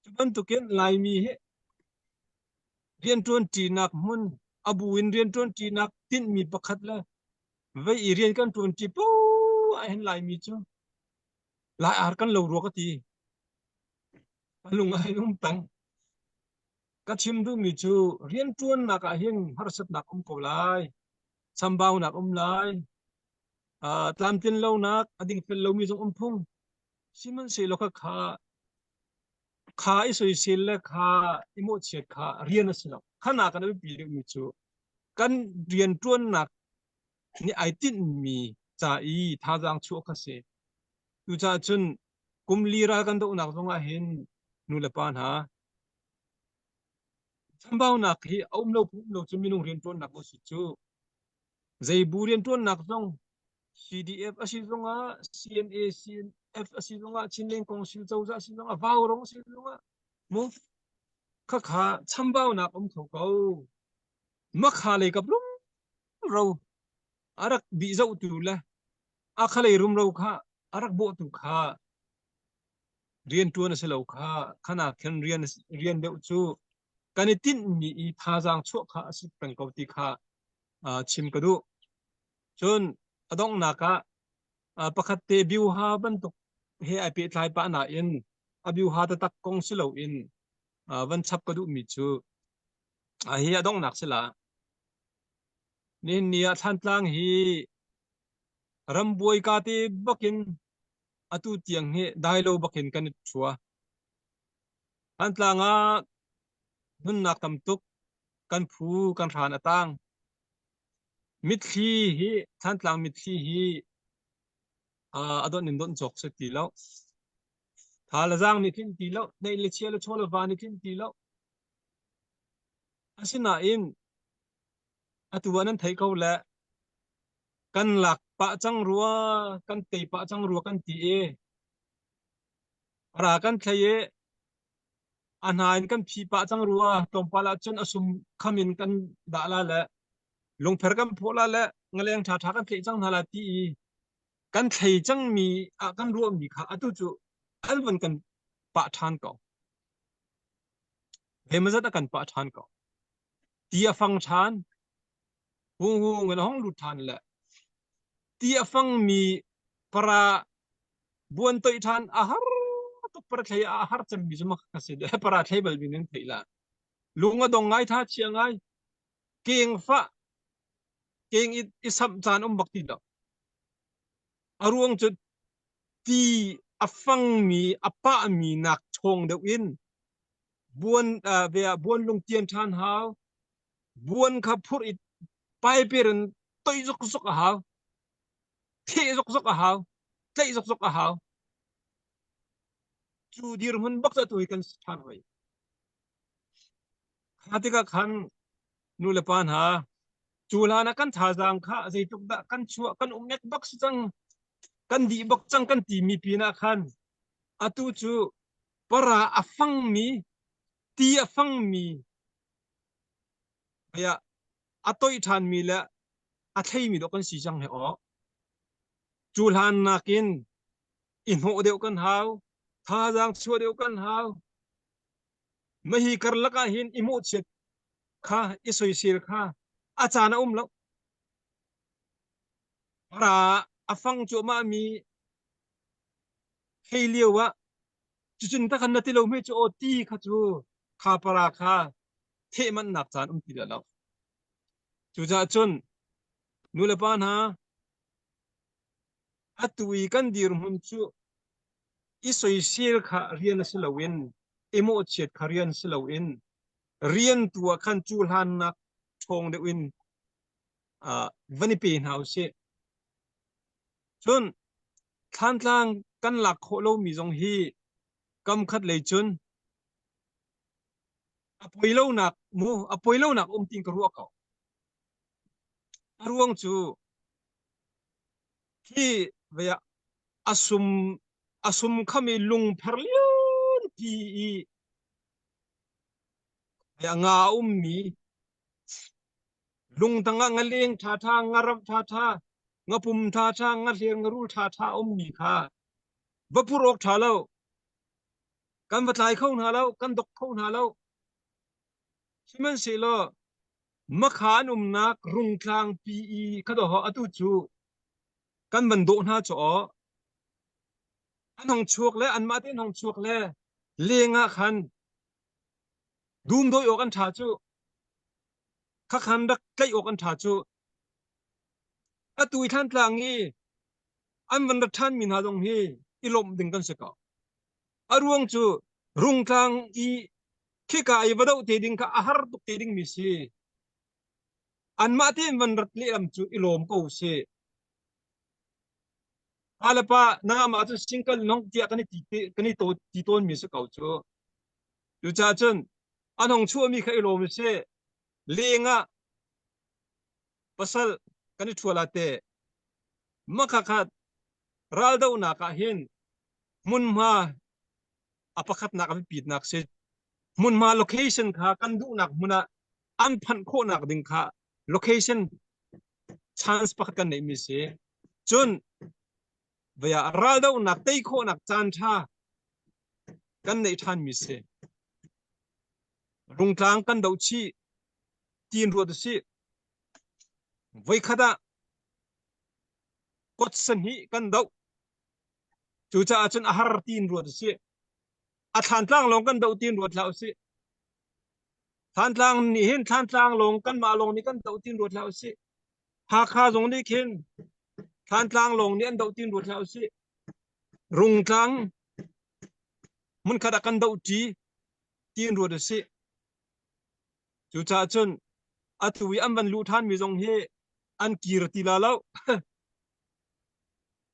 chuban tu ken lai mi he rian tuan ti nak mun abu in rian tuan ti nak tin mi pakhat la vai i rian kan tuan ti po a hin lai mi chu lai ar kan lo ro ka ti lung ai tang ka chim du mi chu rian tuan nak a hin har sat nak ko lai sambau nak lai tlam tin lo nak ading fel lo mi jong phung siman se lo kha kha i soi sil la kha imo che kha rian a silo khana kan bi pi mi chu kan rian tuan nak ni ai tin mi cha i tha jang chu kha se tu cha chun kum li ra kan do nak zonga hin nu le pan ha sambau nak hi om lo pu lo chu minung rian tuan nak bo si chu zai bu rian tuan nak zong CDF asi zonga CNA CNF asi zonga chinleng kong sil chau za asi zonga vaw rong sil zonga mo kha kha chambau nak thau ko ma kha le kap lum ro arak bi zau tu la a kha le rum ro kha arak bo tu kha rian tuan se lo kha khana khen rian de chu kanitin mi i tha jang chu kha asi peng ko ti kha chim ka du chun adong naka pakhat te biu ha ban tuk he ai pe thlai pa na in abiu ha ta tak kong silo in van chap ka du mi chu hi adong nak sila nin nia than tlang hi rambuai ka te bakin atu tiang he dailo bakin kan chua han tlanga nun nak tam tuk kan phu kan ran atang mit khi hi than tlang mit khi hi adon nin don chok se ti lo thala jang ni thin ti lo nei le chelo cholo wa ni thin ti lo asina in atuanan thai ko la kan lak pa chang ruwa kan tei pa chang ruwa kan ti e ra kan thaye anhain kan phi pa chang ruwa tom pala chen asum khamin kan da la la long pher kan phola la ngaleng tha tha kan thei chang hala ti kan thei chang mi kan ruwa mi kha atu chu alwan kan pa than ko hemazat kan pa than ko tia phang than hu ngal hong lu than la tia phang mi para buan toi than ahar to para thai ahar cham bi juma khase de para thai bal bin nen theila lunga dong ngai tha chiangai keng fa keng i sam chan bakti do aruang chu ti afang mi apa mi nak chong de in buan ve buan lung tian than hao buan kha phur it pai perin toi zok zok a hao the zok zok a hao tlai zok zok a haw chu dir hun bak za tu kan than hoi hatika khan nu le pan ha chulana kan tha jang kha zeituk da kan chua kan umnek bak chang kan di bak chang kan ti mi pina khan atu chu para afang mi ti afang mi ya atoi than mi la a thei mi do kan si jang he o chulhan nakin in ho deu kan haw tha jang chua deu kan haw mahi kar laka hin imo chet kha isoi sir kha achana lo para afang chu ma mi hei liwa chun ta khan na ti lo me chu o ti kha chu kha para kha the man nak chan ti la lo chu ja chun nu le pan ha atui kan dir hum chu isoi sir kha rian na silawin emo chet kha rian silawin rian tua khan chul han nak chong de win vani pe hau se chun than tlang kan lak kho lo mi jong hi kam khat le chun apoi lo nak mu apoi lo nak ting ka ruwa ka ruang chu ki veya asum asum khami lung pharlian pi i ya nga mi lung tanga ngaleng tha tha ngarap tha tha ngapum tha tha ngaleng ngarul tha tha mi kha vapurok tha lo kan vatlai khau na lo kan dok khau na lo siman se lo makhan nak rung tlang pi i khado ho atu chu kan ban do na cho an hong chuak le an ma tin hong chuak le lenga khan dum doi ok an tha chu kha khan dak kai ok an tha chu atui than tlang hi an van dak than min ha dong hi ilom ding kan se ka aruang chu rung tlang i khika ai vadau te ding ka ahar tuk te ding mi si an ma tin van rat le lam chu ilom ko se alapa na ma chu single nong tia kani to ti ton mi se ka chu yu cha chen anong chu mi kha ilom se lenga pasal kani thuala te makha khat ral dau na ka hin mun ma apakhat na ka pit nak se mun ma location kha kan du nak muna an phan kho nak ding kha location chance pakhat kan nei mi se chun veya ral dau nak tei kho nak chan tha kan nei than mi se rung tlang kan dau chi tin ro de si voi khada kot san hi kan dau chu cha chun ahar tin ro de si a than tlang long kan dau tin ro thlau si than tlang ni hin than tlang long kan ma long ni kan dau tin ro thlau si ha kha jong ni khin than tlang long ni an dau tin ro thlau si rung tlang mun khada kan dau ti tin ro de si chu cha chun atui am ban lu than mi jong he an kir ti la lo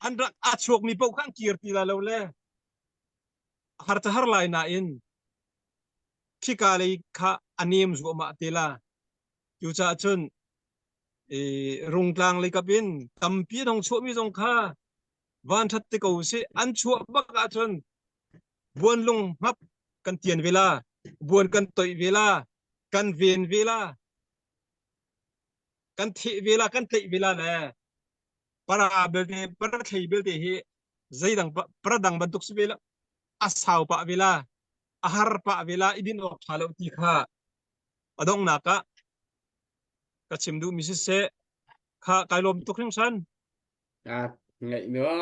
an rak a chok mi pau kan kir ti la lo le har ta har lai na in khika le kha anem zo ma te la chu cha chun rung tlang le kapin tampi dong chu mi jong kha van that te ko se an chu ba ka chun buan lung hap kan tian vela buan kan toi vela kan ven vela kan thi vela kan tei vela le para belte para thei belte hi zaidang para dang bantuk se vela asaw pa vela ahar pa vela idin ok thalo ti kha adong naka ka chimdu mi se kha kailom tukring san ngày nữa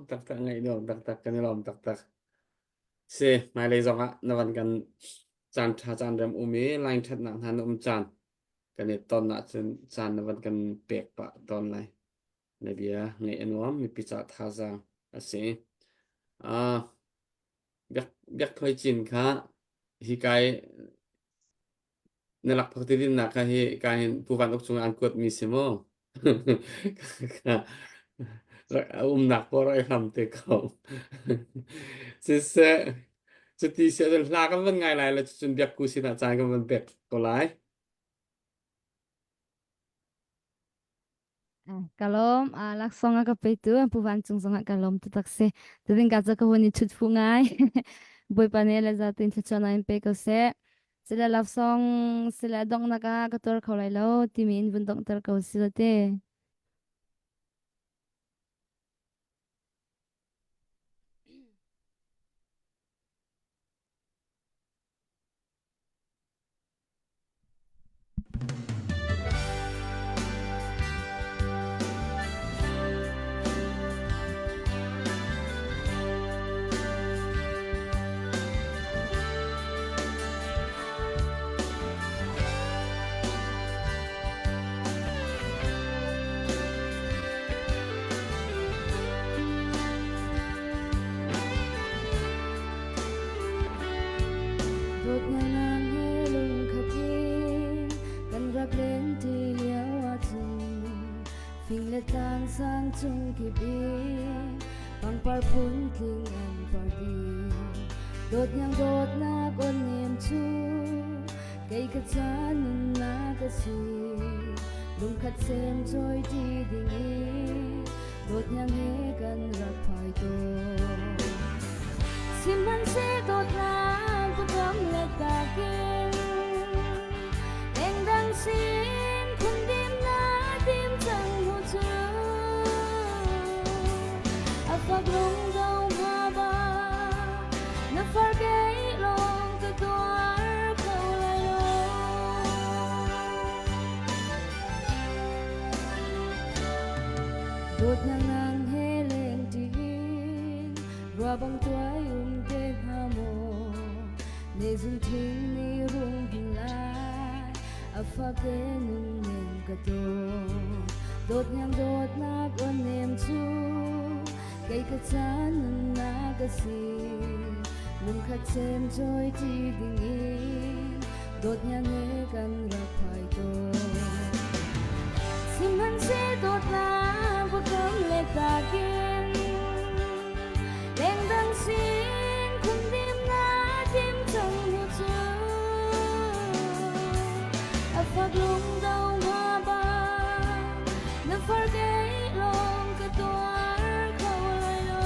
tak tak ngày nữa tak kan lom tak se mai le zong a na van kan chan tha chan rem umi line that na han chan kan ni ton na chen chan na van kan pek pa ton lai ne bia ngày enuam mi pi cha tha zang ase a biak khoi chin kha hi kai nalak phakti din na ka hi ka hin pu van ok chung an kot mi se mo Nak por ai lam te ko. Se ti se la ka van ngai lai la chun biak ku sin a chai ka van bek ko lai. Kalom laksong ka pe tu pu van chung song kalom tu tak se tu din ka za ka honi chut fu ngai boi panel za tin chu chana in pe ko se sila laksong sila dong na ka tor kholai lo ti min bun dong tor ko si te Đột ngàn ngang hê lung khắp thiên Cần rạc lên thì liễu à chung Phình lệ tang sang chung kịp yên Bằng par phun kinh anh par đi Đột nhang đột na con niềm chu Cây cất giá nâng na cất si Lung khát xem trôi đi đình ý Đột nhang hê cần rạc phải tô Sim man se đột na có cấm lệ ta kinh Em đang xin không đêm na tim chẳng hồ chứa A phag lung đâu mà ba Na phar gay long ka tuar kau lai lo Đột nhang ngang hê lên tin Rua bang tuai te hamo Ne zum thing ni rung hin lai A phag te nun nem ka to Đột nhang đột na con nem chu Cây ka chan nun na ka si Lung khát xem trôi chi đình yên Đột nhang nghe kan ra phai to Sim han se đột na vô cấm lệ ta kiên Đen đang xin không đêm na tim chẳng hồ chứa A phag lung đâu mà ba Na phar gay long ka tuar kau lai lo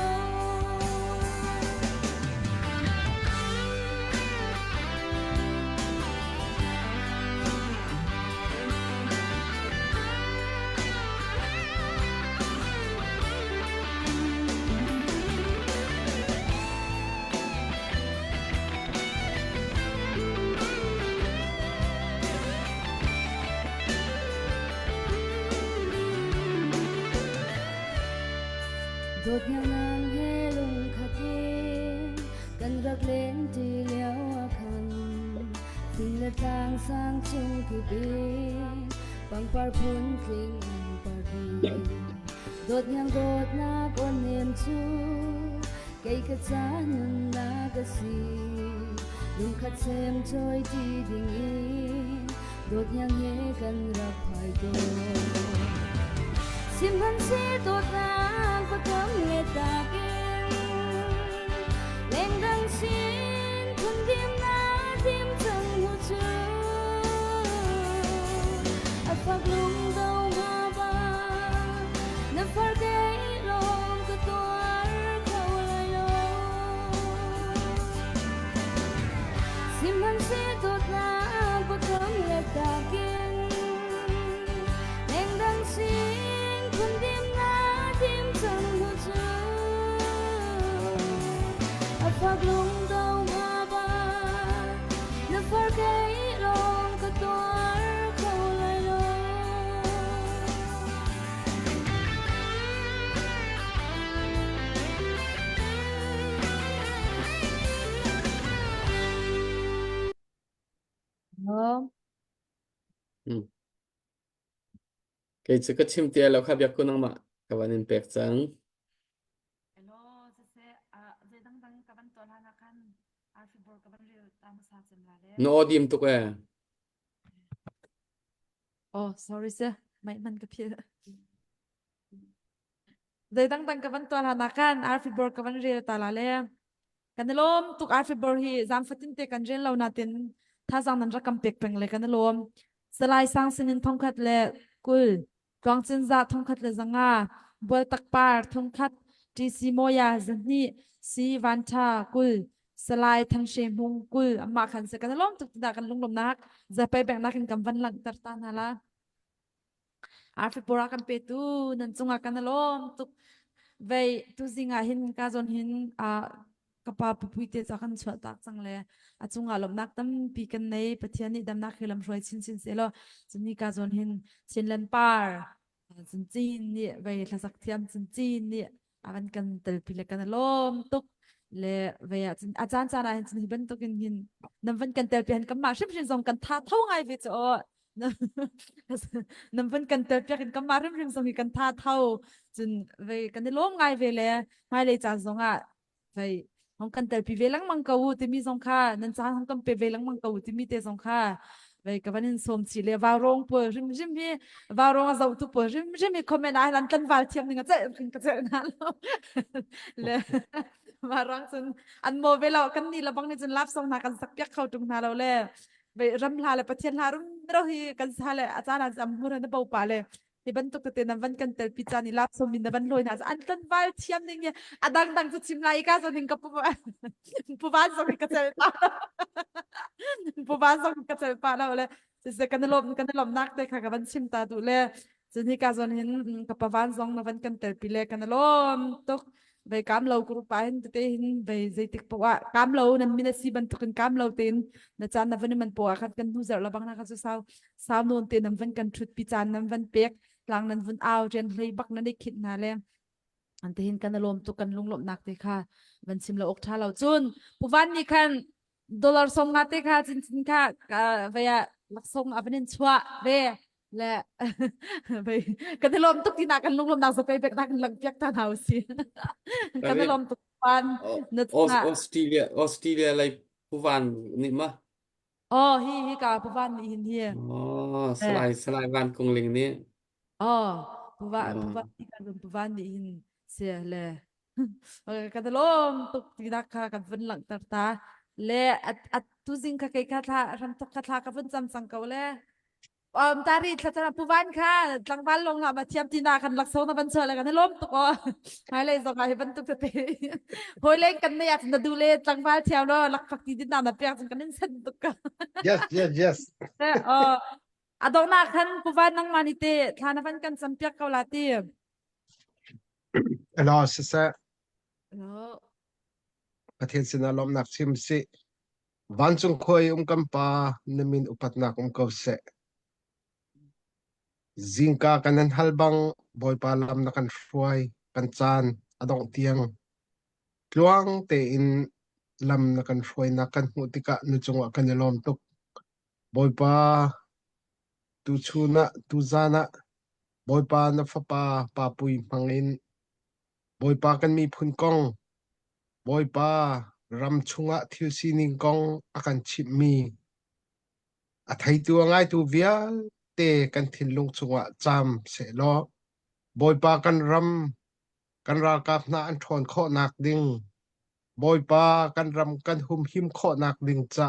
Đột nhang ngang hê lung khát thiên Cần rạc lên thì liễu à khăn Phình lệ tang sang chung kịp yên Bằng par phun kinh anh par đi Đột nhang đột na con niềm chu Cây cất giá nun na ka si Lung khát xem trôi đi đình yên Đột nhang hê cần rạc phải tô Sim han se đột na có cấm lệ ta kiên Lên đang xin không đêm na tim chẳng hồ chứa A phag lung đâu mà ba Na phar gay long ka tuar kau lai lo Sim han se đột na có cấm lệ ta kiên Lên đang xin không đêm na tim chẳng hồ chứa A phag lung đâu mà ba Na phar gay long ka tuar kau lai lo Hello. Cái chữ cái chim tia lo kha biak ku nang ma ka van in pek chang. Hello, se ze dang dang ka ban to la na kan fi bor ka ban ri tam sa chem la le No odim tu ka. Oh sorry sir mai man ka phia Day tang kaban to hanakan arfi bor kaban ril talale kanalom tuk arfi bor hi zam fatin te kan jen lo natin tha zang nan rakam pek peng le kanalom salai sang sinin thongkhat le kul twang chin za thongkhat le zanga bol tak par thongkhat ti si moya zani si vanta kul salai thang she mung kul amma khan se kanalom tuk da kan lunglom nak za pe bek nakin kam van lang tar tan hala arfi bor kan pe tu nan chunga kanalom tuk vậy tu zinga hin ka zon hin a kapa pupui te chakan chwa tak changle a chunga lom nak tam pi kan nei pathiani dam nak khilam roi chin chin selo chuni ka zon hin chinlan par chin chin ni vậy thlasak thiam chin chin ni akan kan tel pi le kan lom tuk le vậy a chan chana hin chin ban tukin hin nam van kan tel pi han kam ma shim shin zong kan tha thau ngai ve cho nam van kan tel pi hin kam ma rim rim zong hi kan tha thau chun ve kan lom ngai ve le mai le cha zonga ve hong kan tel pi ve lang mang kau ti mi zong kha nan cha hong kan pe ve lang mang kau ti mi te zong kha ve ka vanin som chi le va rong po rim rim hi va rong a zau tu po rim rim hi comment ai lan kan val thiam ninga che ka che na lo le va rong chun an mo ve lo kan ni la bang ni chun lap song na kan sak pyak khau tung na lo le ve ram la le pathian la rum ro hi kan sa le achana jam mur na bau pa le thì bên tục tiền nằm vẫn cần tiền pizza ni lap so min na vẫn lôi na an kan val thiam ning ya adang dang chu chim lai ka so ning ka pu ban so ka chel pa pu ban so ka chel pa la le se kan lom nak te kha ka van chim ta tu le chuni ka zon hin ka pa van zong na vẫn cần tiền pi le kan lom tok về cam lâu cũng phải te hin về dây tik po cam lâu nên mình si ban tuk cam lâu tin na chan na vẫn mình po khat kan hu zer la bang na ka sao sao non tin nam vẫn cần trut pi chan nam vẫn pek lang nan vun aw jen hlei bak na ni khit na le an te hin kan lom tu kan lunglom nak te kha van sim lo ok tha lo chun puwan ni khan dollar som nga te kha chin chin kha ve ya lak song avenin chwa ve le ve kan lom tu ti na kan lunglom nak so pe bek nak lang pyak ta hau si kan Tapi lom tu pan na na Australia lai puvan ni mah. oh hi ka puwan ni hin hi Oh, selai van kong ling ni. oh puwan Oh. ni kan puwan ni hin se le kan lom tu ti na kha kan vun lang tar ta le at tu zing ka kai ka tha ram tok ka tha ka vun cham sang ka le tari tla puwan kha tlang ban long na ma thiam ti na kan lak so na ban chale kan lom tu ko hai le zo ngai ban tu te hoi le kan ne ya na du le tlang ban thiam lo lak phak ti din na na pek kan nin san tu ka Yes. adong na kan puwan nang manite thana ban kan sampyak ka la ti Alo sa no pathian sinalom nak sim si van chung khoi kampa namin upat nak kau se zingka kanan halbang boy palam na kan hruai kan chan adong tiang tluang te in lam na kan hruai na kan hmu tika nu chunga kan lom tuk boy pa tu chuna tu zana boy pa na fa pa pui mangin boy pa kan mi phun kong boy pa ram chunga thiu sining kong akan chip mi a thai tu ngai tu vial te kan thin lung chunga cham se lo boy pa kan ram kan ra kap na an thon kho nak ding boy pa kan ram kan hum him kho nak ding cha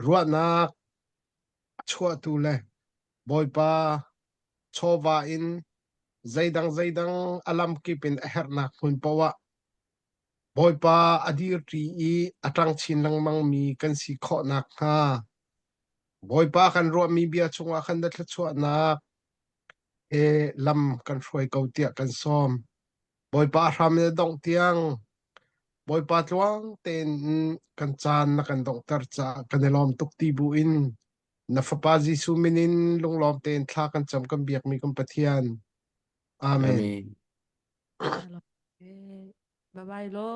ruat nak chua tu le boy pa chowa in zaidang alam kipin her nak hun pawa boy pa adir tri i atang chin lang mang mi kan si kho nak ha boy pa kan ro mi bia chunga kan da chua nak e lam kan hroi kau tia kan som boy pa ram ne dong tiang boy pa tluang ten kan chan na kan dong tar cha kan lom tuk ti bu in na fa pa jisu minin lung lom ten thla kan cham kan biak mi kan pathian amen Amin. bye bye lo